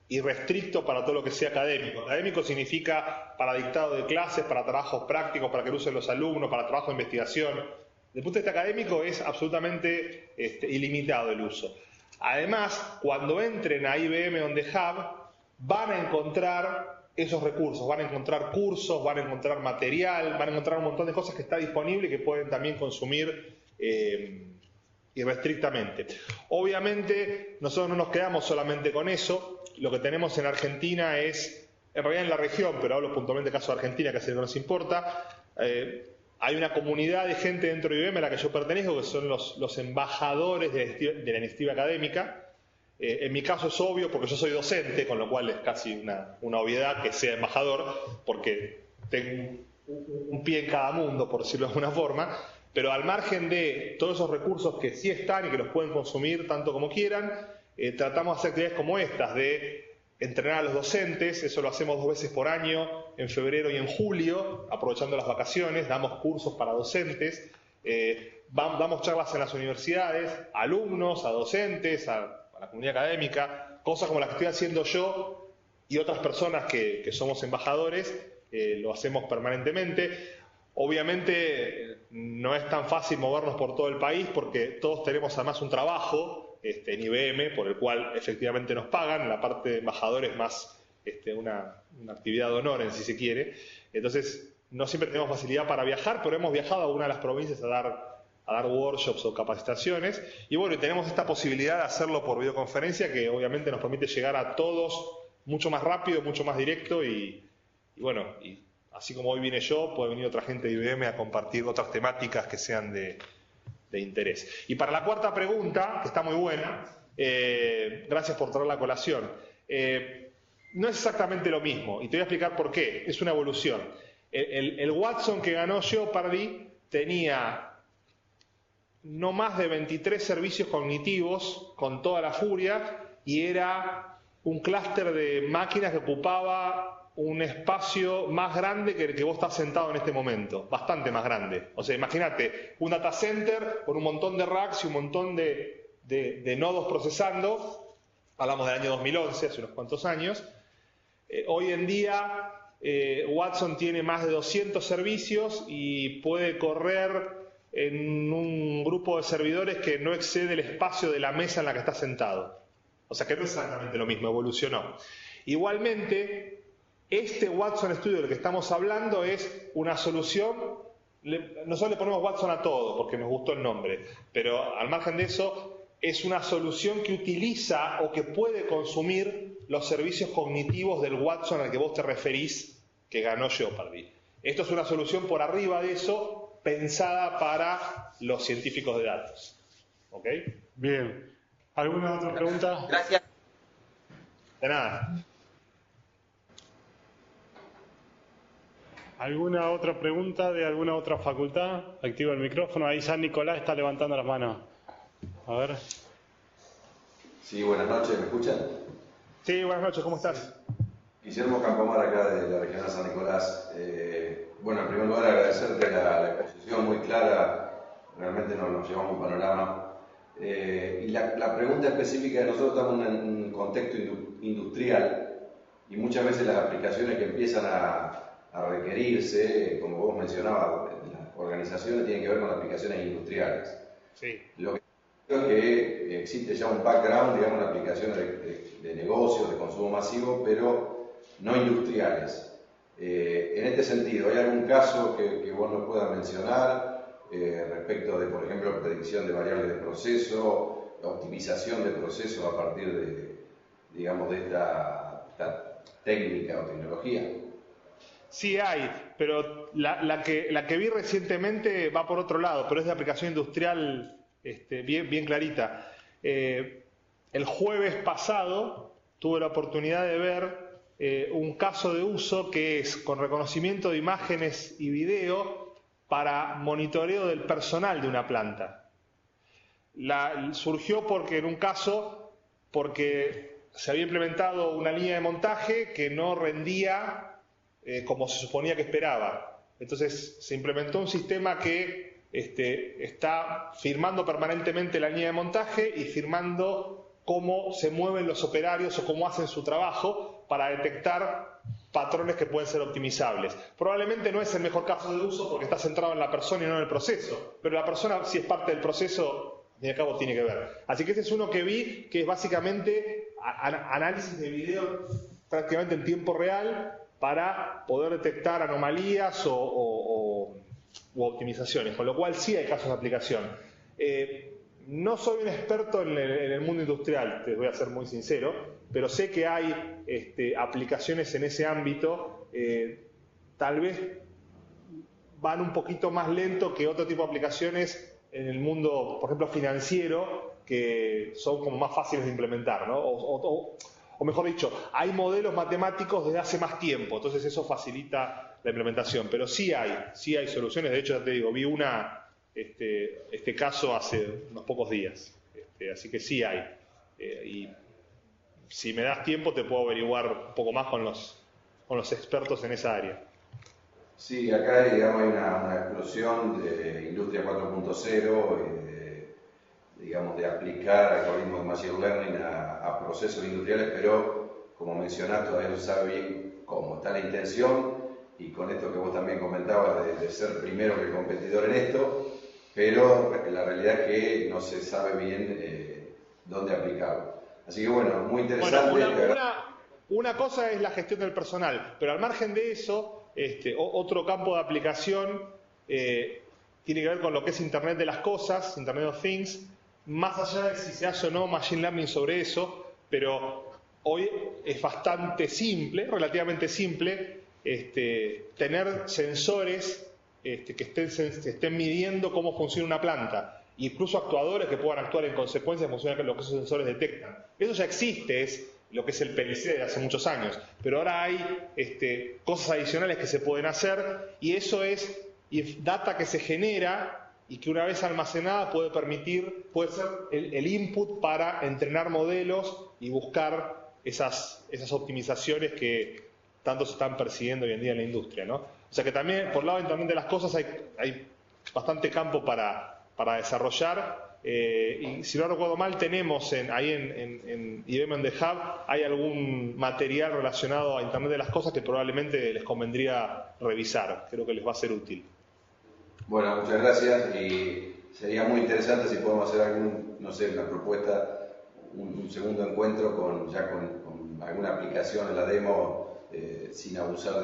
irrestricto para todo lo que sea académico. Académico significa para dictado de clases, para trabajos prácticos, para que lo usen los alumnos, para trabajo de investigación. Desde el punto de vista académico es absolutamente ilimitado el uso. Además, cuando entren a IBM On The Hub, van a encontrar esos recursos, van a encontrar cursos, van a encontrar material, van a encontrar un montón de cosas que está disponible y que pueden también consumir irrestrictamente. Obviamente, nosotros no nos quedamos solamente con eso. Lo que tenemos en Argentina es, en realidad en la región, pero hablo puntualmente del caso de Argentina, que es el que nos importa, hay una comunidad de gente dentro de IBM a la que yo pertenezco, que son los embajadores de la iniciativa académica. En mi caso es obvio porque yo soy docente, con lo cual es casi una obviedad que sea embajador, porque tengo un pie en cada mundo, por decirlo de alguna forma. Pero al margen de todos esos recursos que sí están y que los pueden consumir tanto como quieran, tratamos de hacer actividades como estas, de entrenar a los docentes. Eso lo hacemos 2 veces por año, en febrero y en julio, aprovechando las vacaciones. Damos cursos para docentes, damos charlas en las universidades, a alumnos, a docentes, a la comunidad académica, cosas como las que estoy haciendo yo y otras personas que somos embajadores, lo hacemos permanentemente. Obviamente no es tan fácil movernos por todo el país porque todos tenemos además un trabajo en IBM por el cual efectivamente nos pagan. La parte de embajadores más una actividad de honor, si se quiere. Entonces no siempre tenemos facilidad para viajar, pero hemos viajado a una de las provincias a dar workshops o capacitaciones. Y bueno, tenemos esta posibilidad de hacerlo por videoconferencia que obviamente nos permite llegar a todos mucho más rápido, mucho más directo y así como hoy vine yo, puede venir otra gente de IBM a compartir otras temáticas que sean de interés. Y para la cuarta pregunta, que está muy buena, gracias por traer la colación, no es exactamente lo mismo, y te voy a explicar por qué. Es una evolución. El Watson que ganó Jeopardy tenía no más de 23 servicios cognitivos con toda la furia, y era un clúster de máquinas que ocupaba un espacio más grande que el que vos estás sentado en este momento, bastante más grande. O sea, imagínate un data center con un montón de racks y un montón de nodos procesando. Hablamos del año 2011, hace unos cuantos años. Hoy en día Watson tiene más de 200 servicios y puede correr en un grupo de servidores que no excede el espacio de la mesa en la que está sentado. O sea que no es exactamente lo mismo, evolucionó. Igualmente, este Watson Studio del que estamos hablando es una solución. Nosotros le ponemos Watson a todo porque nos gustó el nombre, pero al margen de eso, es una solución que utiliza o que puede consumir los servicios cognitivos del Watson al que vos te referís, que ganó Jeopardy. Esto es una solución por arriba de eso, pensada para los científicos de datos. ¿Ok?
Bien. ¿Alguna otra pregunta?
Gracias.
De nada.
¿Alguna otra pregunta de alguna otra facultad? Activa el micrófono. Ahí ya Nicolás está levantando las manos. A ver.
Sí, buenas noches, ¿me escuchan?
Sí, buenas noches, ¿cómo estás?
Guillermo Campomar, acá de la Regional San Nicolás. Bueno, en primer lugar agradecerte la exposición muy clara, realmente nos llevamos un panorama. Y la pregunta específica de nosotros, estamos en un contexto industrial y muchas veces las aplicaciones que empiezan a requerirse, como vos mencionabas, las organizaciones tienen que ver con aplicaciones industriales.
Sí.
Lo que creo es que existe ya un background, digamos, en aplicaciones de negocios, de consumo masivo, pero no industriales. En este sentido, ¿hay algún caso que vos nos puedas mencionar respecto de, por ejemplo, predicción de variables de proceso, optimización de procesos a partir de, digamos, de esta técnica o tecnología?
Sí hay, pero la que vi recientemente va por otro lado, pero es de aplicación industrial bien clarita. El jueves pasado tuve la oportunidad de ver un caso de uso que es con reconocimiento de imágenes y video para monitoreo del personal de una planta. Surgió porque en un caso, porque se había implementado una línea de montaje que no rendía como se suponía que esperaba. Entonces se implementó un sistema que está firmando permanentemente la línea de montaje y firmando cómo se mueven los operarios o cómo hacen su trabajo para detectar patrones que pueden ser optimizables. Probablemente no es el mejor caso de uso porque está centrado en la persona y no en el proceso, pero la persona, si es parte del proceso, al fin y al cabo tiene que ver. Así que este es uno que vi, que es básicamente análisis de video prácticamente en tiempo real para poder detectar anomalías u optimizaciones, con lo cual sí hay casos de aplicación. No soy un experto en el mundo industrial, te voy a ser muy sincero, pero sé que hay aplicaciones en ese ámbito, tal vez van un poquito más lento que otro tipo de aplicaciones en el mundo, por ejemplo, financiero, que son como más fáciles de implementar, ¿no? O mejor dicho, hay modelos matemáticos desde hace más tiempo, entonces eso facilita la implementación, pero sí hay soluciones. De hecho, ya te digo, vi este caso hace unos pocos días, así que sí hay. Y si me das tiempo te puedo averiguar un poco más con los expertos en esa área.
Sí, acá digamos hay una explosión de industria 4.0, digamos, de aplicar algoritmos de machine learning a procesos industriales, pero como mencionás, todavía no se sabe bien cómo está la intención, y con esto que vos también comentabas de ser primero que el competidor en esto, pero la realidad es que no se sabe bien dónde aplicarlo. Así que bueno, muy interesante.
Bueno, una cosa es la gestión del personal, pero al margen de eso, otro campo de aplicación tiene que ver con lo que es Internet de las cosas, Internet of Things, más allá de si se hace o no Machine Learning sobre eso, pero hoy es bastante simple, relativamente simple, tener sensores que estén midiendo cómo funciona una planta, incluso actuadores que puedan actuar en consecuencia de funcionar con lo que esos sensores detectan. Eso ya existe, es lo que es el PLC de hace muchos años, pero ahora hay cosas adicionales que se pueden hacer, y eso es data que se genera y que una vez almacenada puede ser el input para entrenar modelos y buscar esas optimizaciones que tanto se están persiguiendo hoy en día en la industria, ¿no? O sea que también, por el lado de Internet de las cosas, hay bastante campo para desarrollar. Y si no recuerdo mal, tenemos ahí en IBM on the Hub, hay algún material relacionado a Internet de las cosas que probablemente les convendría revisar. Creo que les va a ser útil.
Bueno, muchas gracias, y sería muy interesante si podemos hacer una propuesta, un segundo encuentro con alguna aplicación en la demo, sin abusar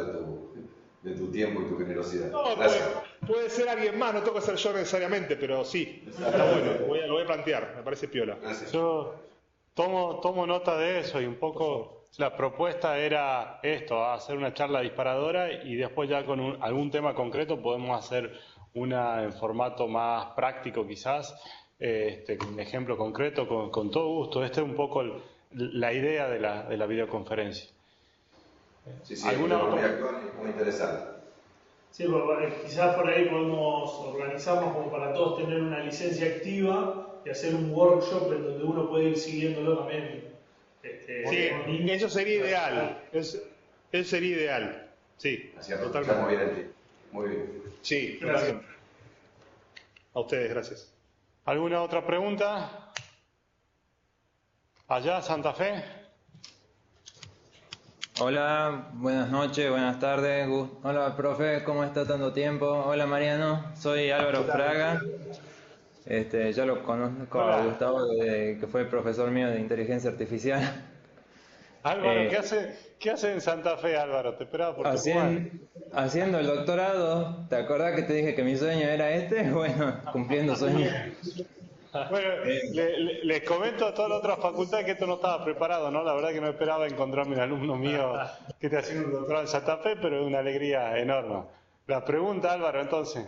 de tu tiempo y tu generosidad.
No, puede ser alguien más, no tengo que ser yo necesariamente, pero sí, está bueno, lo voy a plantear, me parece piola.
Gracias.
Yo tomo nota de eso, y un poco la propuesta era hacer una charla disparadora, y después ya con algún tema concreto podemos hacer una en formato más práctico quizás, un ejemplo concreto, con todo gusto. Esta es un poco la idea de la videoconferencia.
Sí, muy interesante.
Sí, quizás por ahí podemos organizarnos como para todos tener una licencia activa y hacer un workshop en donde uno puede ir siguiéndolo también.
Sí, eso sería ideal. Eso sería ideal. Sí,
totalmente. Muy bien.
Sí, gracias. A ustedes, gracias.
¿Alguna otra pregunta? Allá, Santa Fe.
Hola, buenas noches, buenas tardes. Hola, profe, ¿cómo está tanto tiempo? Hola, Mariano, soy Álvaro Fraga. Ya lo conozco. Hola. A Gustavo, que fue profesor mío de inteligencia artificial.
Álvaro, ¿qué hace en Santa Fe, Álvaro? Te esperaba por
haciendo el doctorado. ¿Te acordás que te dije que mi sueño era este? Bueno, cumpliendo sueños.
Bueno, les comento a todas las otras facultades que esto no estaba preparado, ¿no? La verdad que no esperaba encontrarme un alumno mío que esté haciendo un doctorado en Santa Fe, pero es una alegría enorme. La pregunta, Álvaro, entonces.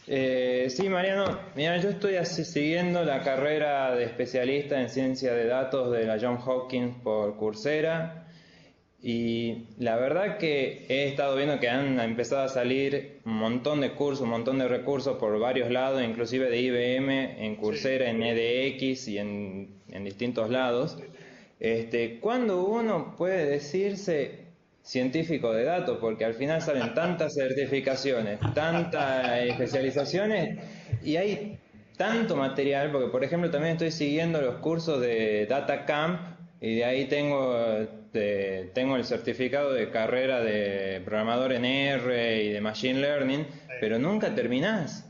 Sí, Mariano, mira, yo estoy siguiendo la carrera de especialista en ciencia de datos de la Johns Hopkins por Coursera, y la verdad que he estado viendo que han empezado a salir un montón de cursos, un montón de recursos por varios lados, inclusive de IBM, en Coursera, en edX y en distintos lados. ¿Cuándo uno puede decirse científico de datos, porque al final salen tantas certificaciones, tantas especializaciones, y hay tanto material, porque por ejemplo también estoy siguiendo los cursos de Data Camp, y de ahí tengo el certificado de carrera de programador en R y de Machine Learning, pero nunca terminás.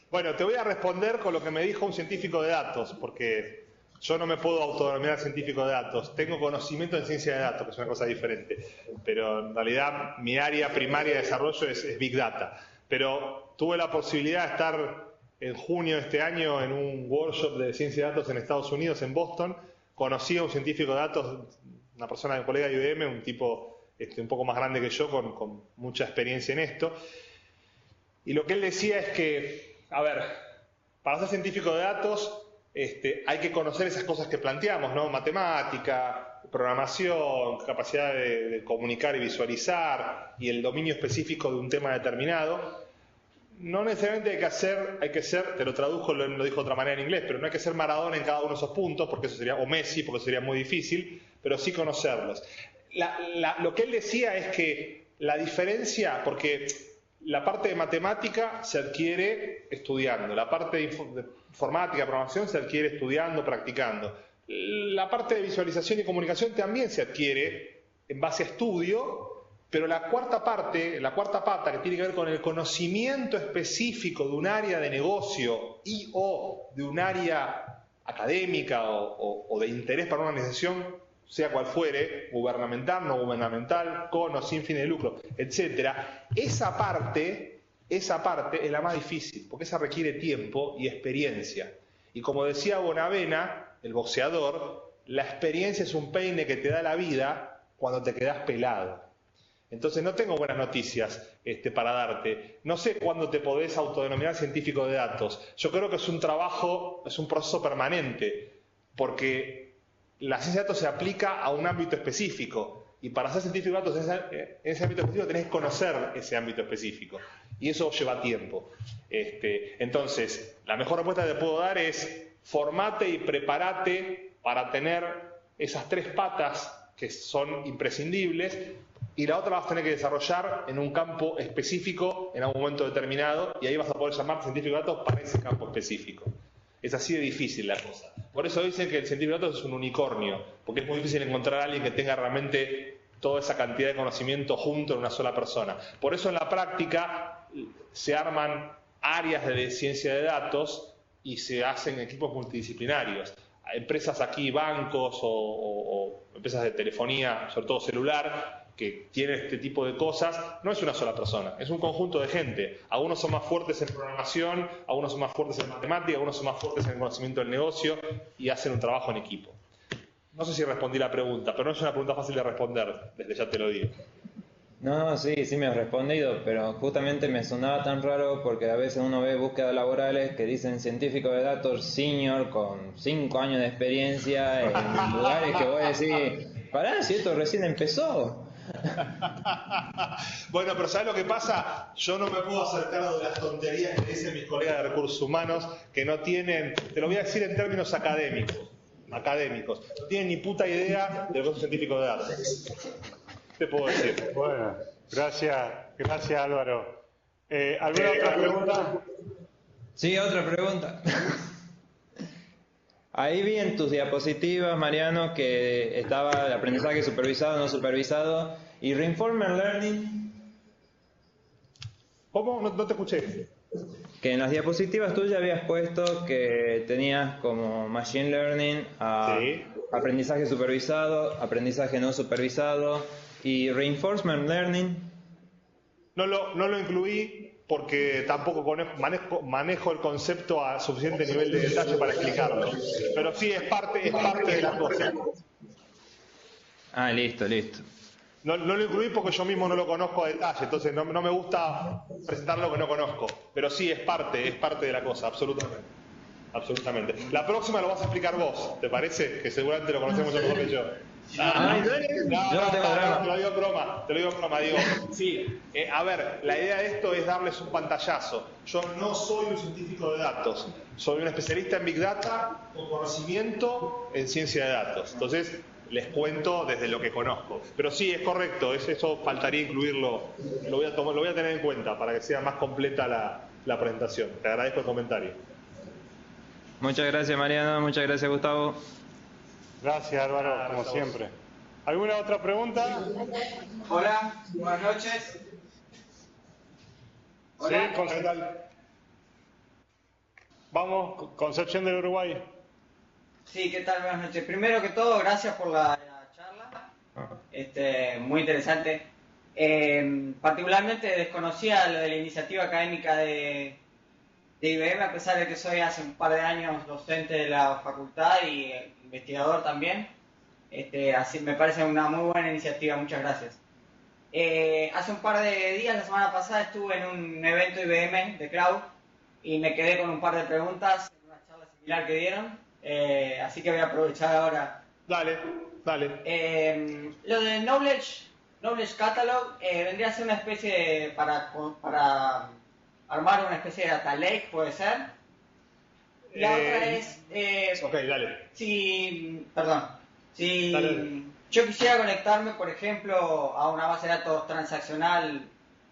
Bueno, te voy a responder con lo que me dijo un científico de datos, porque yo no me puedo autodenominar científico de datos. Tengo conocimiento en ciencia de datos, que es una cosa diferente, pero en realidad mi área primaria de desarrollo es Big Data. Pero tuve la posibilidad de estar en junio de este año en un workshop de ciencia de datos en Estados Unidos, en Boston. Conocí a un científico de datos, una persona, un colega de IBM, un tipo un poco más grande que yo, con mucha experiencia en esto. Y lo que él decía es que, a ver, para ser científico de datos hay que conocer esas cosas que planteamos, ¿no? Matemática, programación, capacidad de comunicar y visualizar, y el dominio específico de un tema determinado. No necesariamente hay que ser, te lo traduzco, lo dijo de otra manera en inglés, pero no hay que ser Maradona en cada uno de esos puntos, porque eso sería, o Messi, porque sería muy difícil, pero sí conocerlos. Lo que él decía es que la diferencia, porque la parte de matemática se adquiere estudiando, la parte de informática, programación se adquiere estudiando, practicando. La parte de visualización y comunicación también se adquiere en base a estudio, pero la cuarta pata, que tiene que ver con el conocimiento específico de un área de negocio y o de un área académica o de interés para una organización, sea cual fuere, gubernamental, no gubernamental, con o sin fines de lucro, etcétera, esa parte es la más difícil, porque esa requiere tiempo y experiencia. Y como decía Bonavena, el boxeador, la experiencia es un peine que te da la vida cuando te quedás pelado. Entonces no tengo buenas noticias para darte. No sé cuándo te podés autodenominar científico de datos. Yo creo que es un trabajo, es un proceso permanente, porque la ciencia de datos se aplica a un ámbito específico, y para ser científico de datos en ese ámbito específico tenés que conocer ese ámbito específico, y eso lleva tiempo. Entonces, la mejor respuesta que te puedo dar es: formate y prepárate para tener esas tres patas que son imprescindibles, y la otra la vas a tener que desarrollar en un campo específico en algún momento determinado, y ahí vas a poder llamar científico de datos para ese campo específico. Es así de difícil la cosa. Por eso dicen que el científico de datos es un unicornio, porque es muy difícil encontrar a alguien que tenga realmente toda esa cantidad de conocimiento junto en una sola persona. Por eso en la práctica se arman áreas de ciencia de datos y se hacen equipos multidisciplinarios. Empresas aquí, bancos o empresas de telefonía, sobre todo celular, que tienen este tipo de cosas, no es una sola persona, es un conjunto de gente. Algunos son más fuertes en programación, algunos son más fuertes en matemática, algunos son más fuertes en el conocimiento del negocio, y hacen un trabajo en equipo. No sé si respondí la pregunta, pero no es una pregunta fácil de responder, desde ya te lo digo.
No, sí me has respondido, pero justamente me sonaba tan raro porque a veces uno ve búsquedas laborales que dicen científico de datos senior con 5 años de experiencia en lugares que vos decís, pará, si esto recién empezó.
Bueno, pero ¿sabes lo que pasa? Yo no me puedo acercar de las tonterías que dicen mis colegas de recursos humanos, que no tienen, te lo voy a decir en términos académicos, no tienen ni puta idea de lo que es un científico de datos. ¿Qué te puedo decir?
Bueno, gracias Álvaro. ¿Alguna otra pregunta?
Sí, otra pregunta. Ahí vi en tus diapositivas, Mariano, que estaba el aprendizaje supervisado, no supervisado, y Reinforcement Learning.
¿Cómo? No te escuché.
Que en las diapositivas tuyas habías puesto que tenías como Machine Learning a
Sí.
aprendizaje supervisado, aprendizaje no supervisado y Reinforcement Learning.
No lo incluí porque tampoco manejo el concepto a suficiente nivel de detalle para explicarlo. Pero sí, es parte de la cosa.
Ah, listo.
No lo incluí porque yo mismo no lo conozco a detalle, entonces no me gusta presentar lo que no conozco. Pero sí, es parte de la cosa, absolutamente. La próxima lo vas a explicar vos, ¿te parece? Que seguramente lo conocés mucho mejor que yo.
Yo no tengo drama.
Te lo digo broma, digo. Sí, a ver, la idea de esto es darles un pantallazo. Yo no soy un científico de datos, soy un especialista en Big Data con conocimiento en ciencia de datos. Entonces, les cuento desde lo que conozco. Pero sí, es correcto, eso faltaría incluirlo, lo voy a tener en cuenta para que sea más completa la presentación. Te agradezco el comentario.
Muchas gracias, Mariano. Muchas gracias, Gustavo.
Gracias, Álvaro, como
Gracias a vos.
siempre. ¿Alguna otra pregunta?
Hola, buenas noches. Hola.
Sí, Concepción. Vamos, Concepción del Uruguay.
Sí, ¿qué tal? Buenas noches. Primero que todo, gracias por la charla. Muy interesante. Particularmente desconocía lo de la iniciativa académica de IBM, a pesar de que soy hace un par de años docente de la facultad y investigador también. Así me parece una muy buena iniciativa. Muchas gracias. Hace un par de días, la semana pasada, estuve en un evento IBM de Cloud y me quedé con un par de preguntas en una charla similar que dieron. Así que voy a aprovechar ahora.
Dale.
Lo de Knowledge Catalog vendría a ser una especie para armar una especie de data lake, ¿puede ser? La otra es...
Ok, dale.
Si
Dale.
yo quisiera conectarme, por ejemplo, a una base de datos transaccional,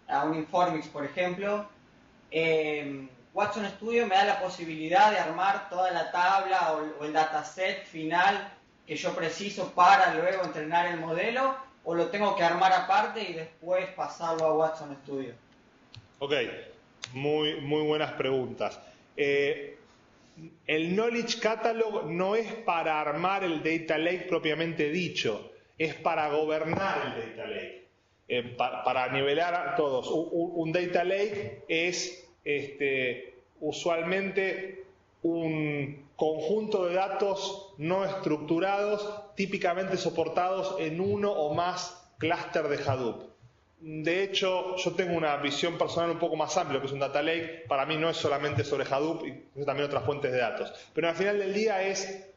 a un Informix, por ejemplo, Watson Studio me da la posibilidad de armar toda la tabla o el dataset final que yo preciso para luego entrenar el modelo, o lo tengo que armar aparte y después pasarlo a Watson Studio.
Ok, muy buenas preguntas. El Knowledge Catalog no es para armar el Data Lake propiamente dicho, es para gobernar el Data Lake, para nivelar a todos. Un Data Lake es usualmente un conjunto de datos no estructurados, típicamente soportados en uno o más clúster de Hadoop. De hecho, yo tengo una visión personal un poco más amplia, lo que es un data lake. Para mí no es solamente sobre Hadoop, y también otras fuentes de datos. Pero al final del día es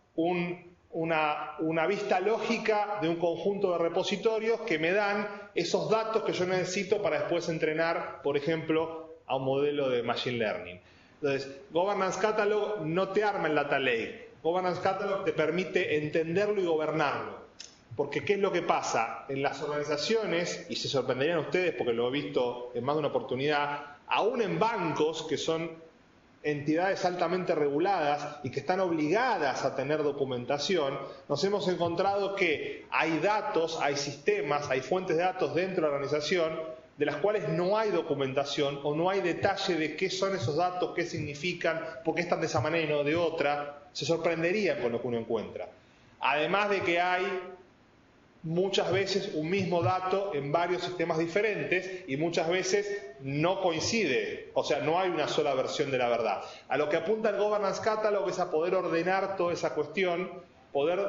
una vista lógica de un conjunto de repositorios que me dan esos datos que yo necesito para después entrenar, por ejemplo, a un modelo de Machine Learning. Entonces, Governance Catalog no te arma el data lake. Governance Catalog te permite entenderlo y gobernarlo. Porque ¿qué es lo que pasa? En las organizaciones, y se sorprenderían ustedes porque lo he visto en más de una oportunidad, aún en bancos que son entidades altamente reguladas y que están obligadas a tener documentación, nos hemos encontrado que hay datos, hay sistemas, hay fuentes de datos dentro de la organización de las cuales no hay documentación o no hay detalle de qué son esos datos, qué significan, por qué están de esa manera y no de otra. Se sorprenderían con lo que uno encuentra. Además de que hay muchas veces un mismo dato en varios sistemas diferentes y muchas veces no coincide, o sea, no hay una sola versión de la verdad. A lo que apunta el Governance Catalog es a poder ordenar toda esa cuestión, poder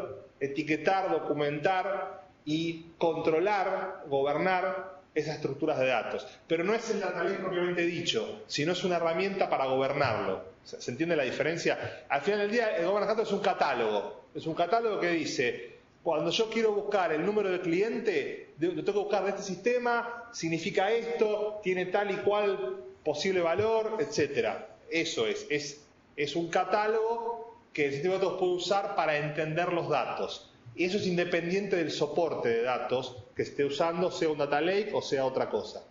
etiquetar, documentar y controlar, gobernar esas estructuras de datos. Pero no es el data lake propiamente dicho, sino es una herramienta para gobernarlo. ¿Se entiende la diferencia? Al final del día, el Governance Catalog es un catálogo que dice: cuando yo quiero buscar el número de cliente, lo tengo que buscar de este sistema, significa esto, tiene tal y cual posible valor, etcétera. Eso es un catálogo que el sistema de datos puede usar para entender los datos. Y eso es independiente del soporte de datos que esté usando, sea un data lake o sea otra cosa.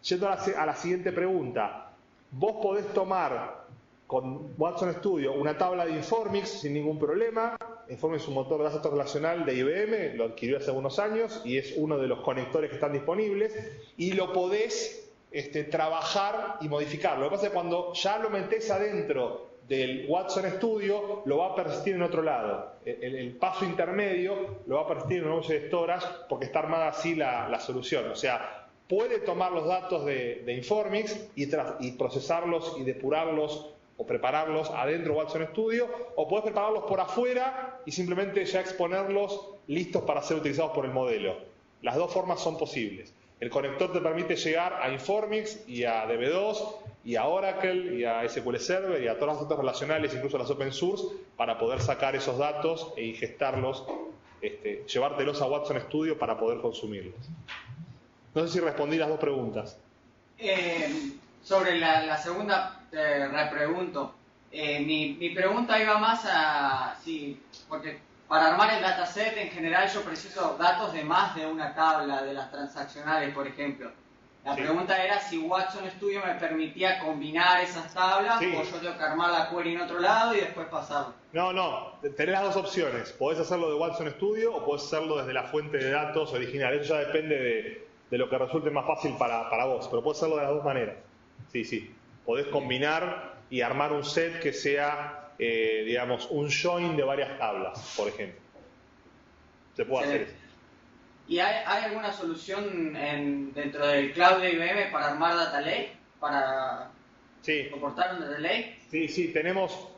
Yendo a la siguiente pregunta, vos podés tomar con Watson Studio una tabla de Informix sin ningún problema. Informix es un motor de datos relacional de IBM, lo adquirió hace unos años y es uno de los conectores que están disponibles, y lo podés trabajar y modificar. Lo que pasa es que cuando ya lo metés adentro del Watson Studio, lo va a persistir en otro lado. El paso intermedio lo va a persistir en un object storage porque está armada así la solución. O sea, puede tomar los datos de Informix y procesarlos y depurarlos o prepararlos adentro de Watson Studio, o puedes prepararlos por afuera y simplemente ya exponerlos listos para ser utilizados por el modelo. Las dos formas son posibles. El conector te permite llegar a Informix y a DB2 y a Oracle y a SQL Server y a todas las datos relacionales, incluso las open source, para poder sacar esos datos e ingestarlos, llevártelos a Watson Studio para poder consumirlos. No sé si respondí las dos preguntas.
Sobre la segunda, repregunto. Mi pregunta iba más a... Sí, porque para armar el dataset, en general yo preciso datos de más de una tabla de las transaccionales, por ejemplo. La pregunta era si Watson Studio me permitía combinar esas tablas o yo tengo que armar la query en otro lado y después pasarlo.
No, tenés las dos opciones. Podés hacerlo de Watson Studio o podés hacerlo desde la fuente de datos original. Eso ya depende de lo que resulte más fácil para vos, pero podés hacerlo de las dos maneras. Sí. Podés combinar y armar un set que sea, digamos, un join de varias tablas, por ejemplo. Se puede hacer eso.
¿Y hay alguna solución dentro del cloud de IBM para armar data lake? ¿Para soportar un data lake?
Sí, tenemos,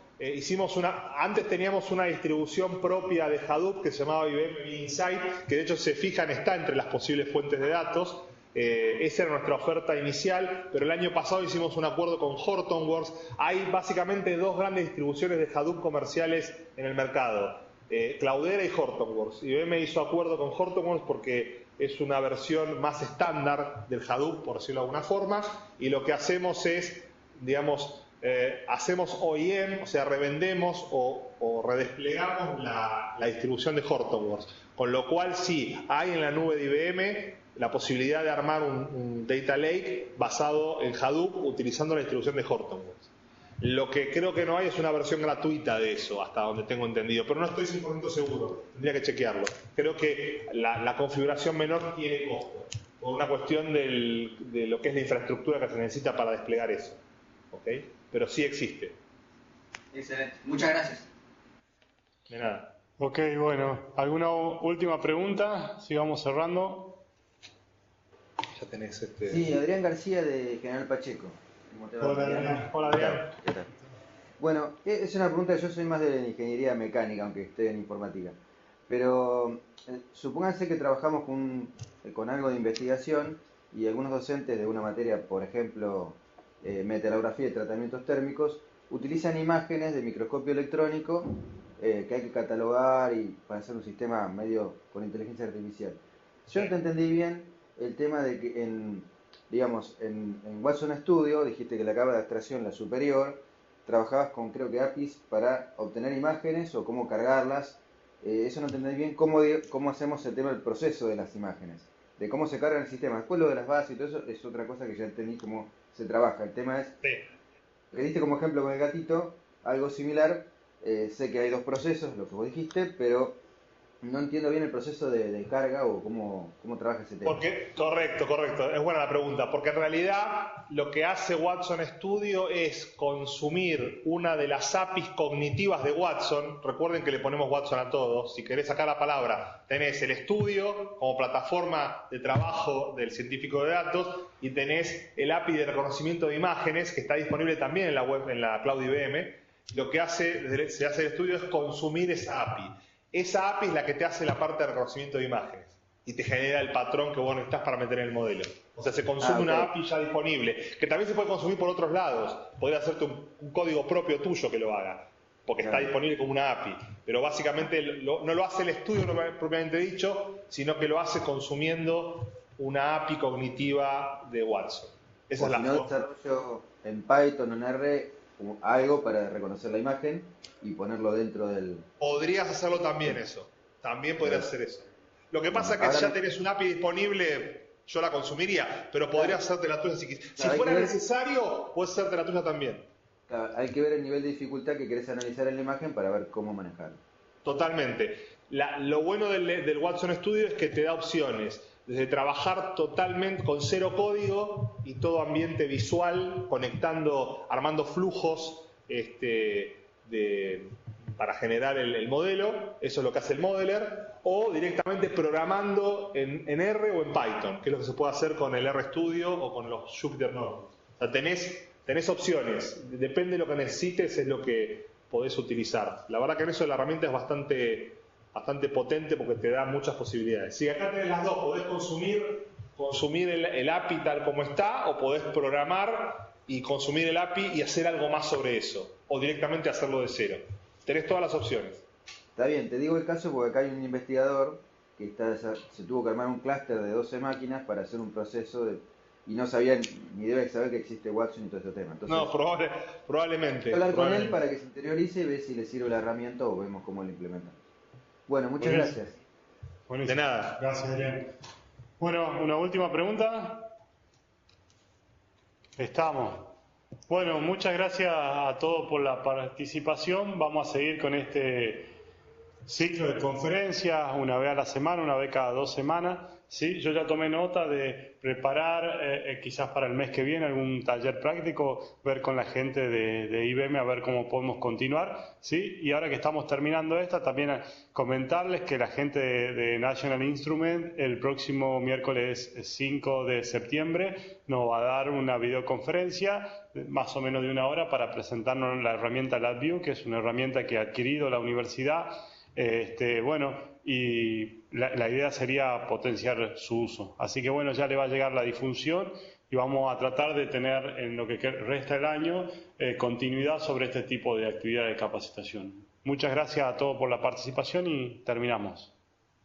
antes teníamos una distribución propia de Hadoop que se llamaba IBM Insight, que de hecho está entre las posibles fuentes de datos. Esa era nuestra oferta inicial, pero el año pasado hicimos un acuerdo con Hortonworks. Hay básicamente dos grandes distribuciones de Hadoop comerciales en el mercado. Cloudera y Hortonworks. IBM hizo acuerdo con Hortonworks porque es una versión más estándar del Hadoop, por decirlo de alguna forma, y lo que hacemos es, digamos, hacemos OEM, o sea, revendemos o redesplegamos la distribución de Hortonworks, con lo cual sí, hay en la nube de IBM la posibilidad de armar un data lake basado en Hadoop utilizando la distribución de Hortonworks. Lo que creo que no hay es una versión gratuita de eso, hasta donde tengo entendido, pero no estoy 100% seguro, tendría que chequearlo. Creo que la configuración menor tiene costo, por una cuestión de lo que es la infraestructura que se necesita para desplegar eso. ¿Ok? Pero sí existe.
Excelente, muchas gracias.
De nada.
Ok, bueno, ¿alguna última pregunta? Sigamos cerrando.
Ya tenés
Sí, Adrián García de General Pacheco. ¿Cómo te va?
Hola, Adrián.
¿Qué tal? Bueno, es una pregunta, yo soy más de la ingeniería mecánica, aunque esté en informática. Pero supónganse que trabajamos con algo de investigación y algunos docentes de una materia, por ejemplo, metalografía y tratamientos térmicos, utilizan imágenes de microscopio electrónico que hay que catalogar y para hacer un sistema medio con inteligencia artificial. Yo no te entendí bien el tema de que en Watson Studio, dijiste que la capa de abstracción, la superior, trabajabas con, creo que APIs para obtener imágenes o cómo cargarlas. Eso no entendí bien cómo hacemos el tema del proceso de las imágenes, de cómo se carga el sistema. Después lo de las bases y todo eso es otra cosa que ya entendí cómo se trabaja. El tema es, que diste como ejemplo con el gatito, algo similar. Sé que hay dos procesos, lo que vos dijiste, pero no entiendo bien el proceso de carga o cómo trabaja ese tema.
Correcto. Es buena la pregunta. Porque en realidad lo que hace Watson Studio es consumir una de las APIs cognitivas de Watson. Recuerden que le ponemos Watson a todos. Si querés sacar la palabra, tenés el estudio como plataforma de trabajo del científico de datos y tenés el API de reconocimiento de imágenes que está disponible también en la web, en la cloud IBM. Lo que se hace el estudio es consumir esa API. Esa API es la que te hace la parte de reconocimiento de imágenes y te genera el patrón que vos necesitas para meter en el modelo. O sea, se consume una API ya disponible, que también se puede consumir por otros lados. Podría hacerte un código propio tuyo que lo haga, porque está disponible como una API. Pero básicamente no lo hace el estudio propiamente dicho, sino que lo hace consumiendo una API cognitiva de Watson. Esa es la forma.
Desarrollo en Python o en R algo para reconocer la imagen y ponerlo dentro del...
Podrías hacerlo también eso. También podrías hacer eso. Lo que pasa es que si ya tenés un API disponible, yo la consumiría, pero podrías hacerte la tuya si quisieras. Si fuera necesario, puedes hacerte la tuya también.
Claro, hay que ver el nivel de dificultad que querés analizar en la imagen para ver cómo manejarlo.
Totalmente. Lo bueno del Watson Studio es que te da opciones. Desde trabajar totalmente con cero código y todo ambiente visual, armando flujos para generar el modelo, eso es lo que hace el modeler, o directamente programando en R o en Python, que es lo que se puede hacer con el RStudio o con los Jupyter Notebooks. O sea, tenés opciones, depende de lo que necesites, es lo que podés utilizar. La verdad que en eso la herramienta es bastante potente porque te da muchas posibilidades. Si acá tenés las dos, podés consumir el API tal como está, o podés programar y consumir el API y hacer algo más sobre eso, o directamente hacerlo de cero. Tenés todas las opciones.
Está bien, te digo el caso porque acá hay un investigador que se tuvo que armar un clúster de 12 máquinas para hacer un proceso y no sabía ni debe saber que existe Watson y todo este tema. Entonces,
no, probablemente.
Hablar con él para que se interiorice y ve si le sirve la herramienta o vemos cómo lo implementan. Bueno, muchas gracias.
Buenísimo.
De nada.
Gracias, Adrián. Bueno, una última pregunta. Estamos. Bueno, muchas gracias a todos por la participación. Vamos a seguir con este ciclo de conferencias, una vez a la semana, una vez cada 2 semanas. ¿Sí? Yo ya tomé nota de preparar quizás para el mes que viene algún taller práctico, ver con la gente de IBM a ver cómo podemos continuar. ¿Sí? Y ahora que estamos terminando esta, también comentarles que la gente de National Instrument el próximo miércoles 5 de septiembre nos va a dar una videoconferencia más o menos de 1 hora para presentarnos la herramienta LabVIEW, que es una herramienta que ha adquirido la universidad. Y la idea sería potenciar su uso. Así que bueno, ya le va a llegar la difusión y vamos a tratar de tener en lo que resta del año continuidad sobre este tipo de actividad de capacitación. Muchas gracias a todos por la participación y terminamos.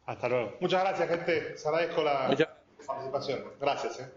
Hasta luego.
Muchas gracias, gente. Les agradezco la participación. Gracias.